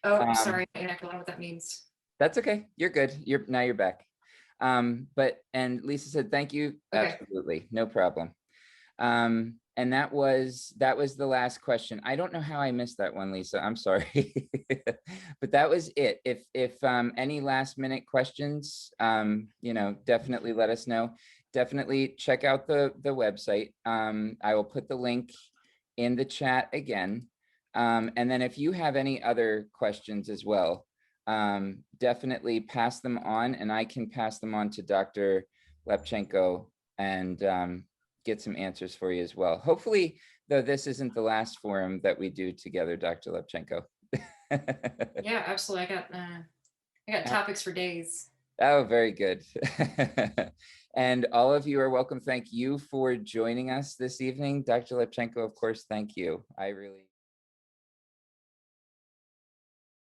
Oh, sorry, I don't know what that means. That's okay. You're good. Now you're back. And Lisa said, thank you. Okay. Absolutely. No problem. And that was the last question. I don't know how I missed that one, Lisa. I'm sorry. But that was it. If any last minute questions, definitely let us know. Definitely check out the website. I will put the link in the chat again. And then if you have any other questions as well, definitely pass them on, and I can pass them on to Dr. Lapchenko and get some answers for you as well. Hopefully, though, this isn't the last forum that we do together, Dr. Lapchenko. Yeah, absolutely. I got topics for days. Oh, very good. And all of you are welcome. Thank you for joining us this evening. Dr. Lapchenko, of course, thank you. I really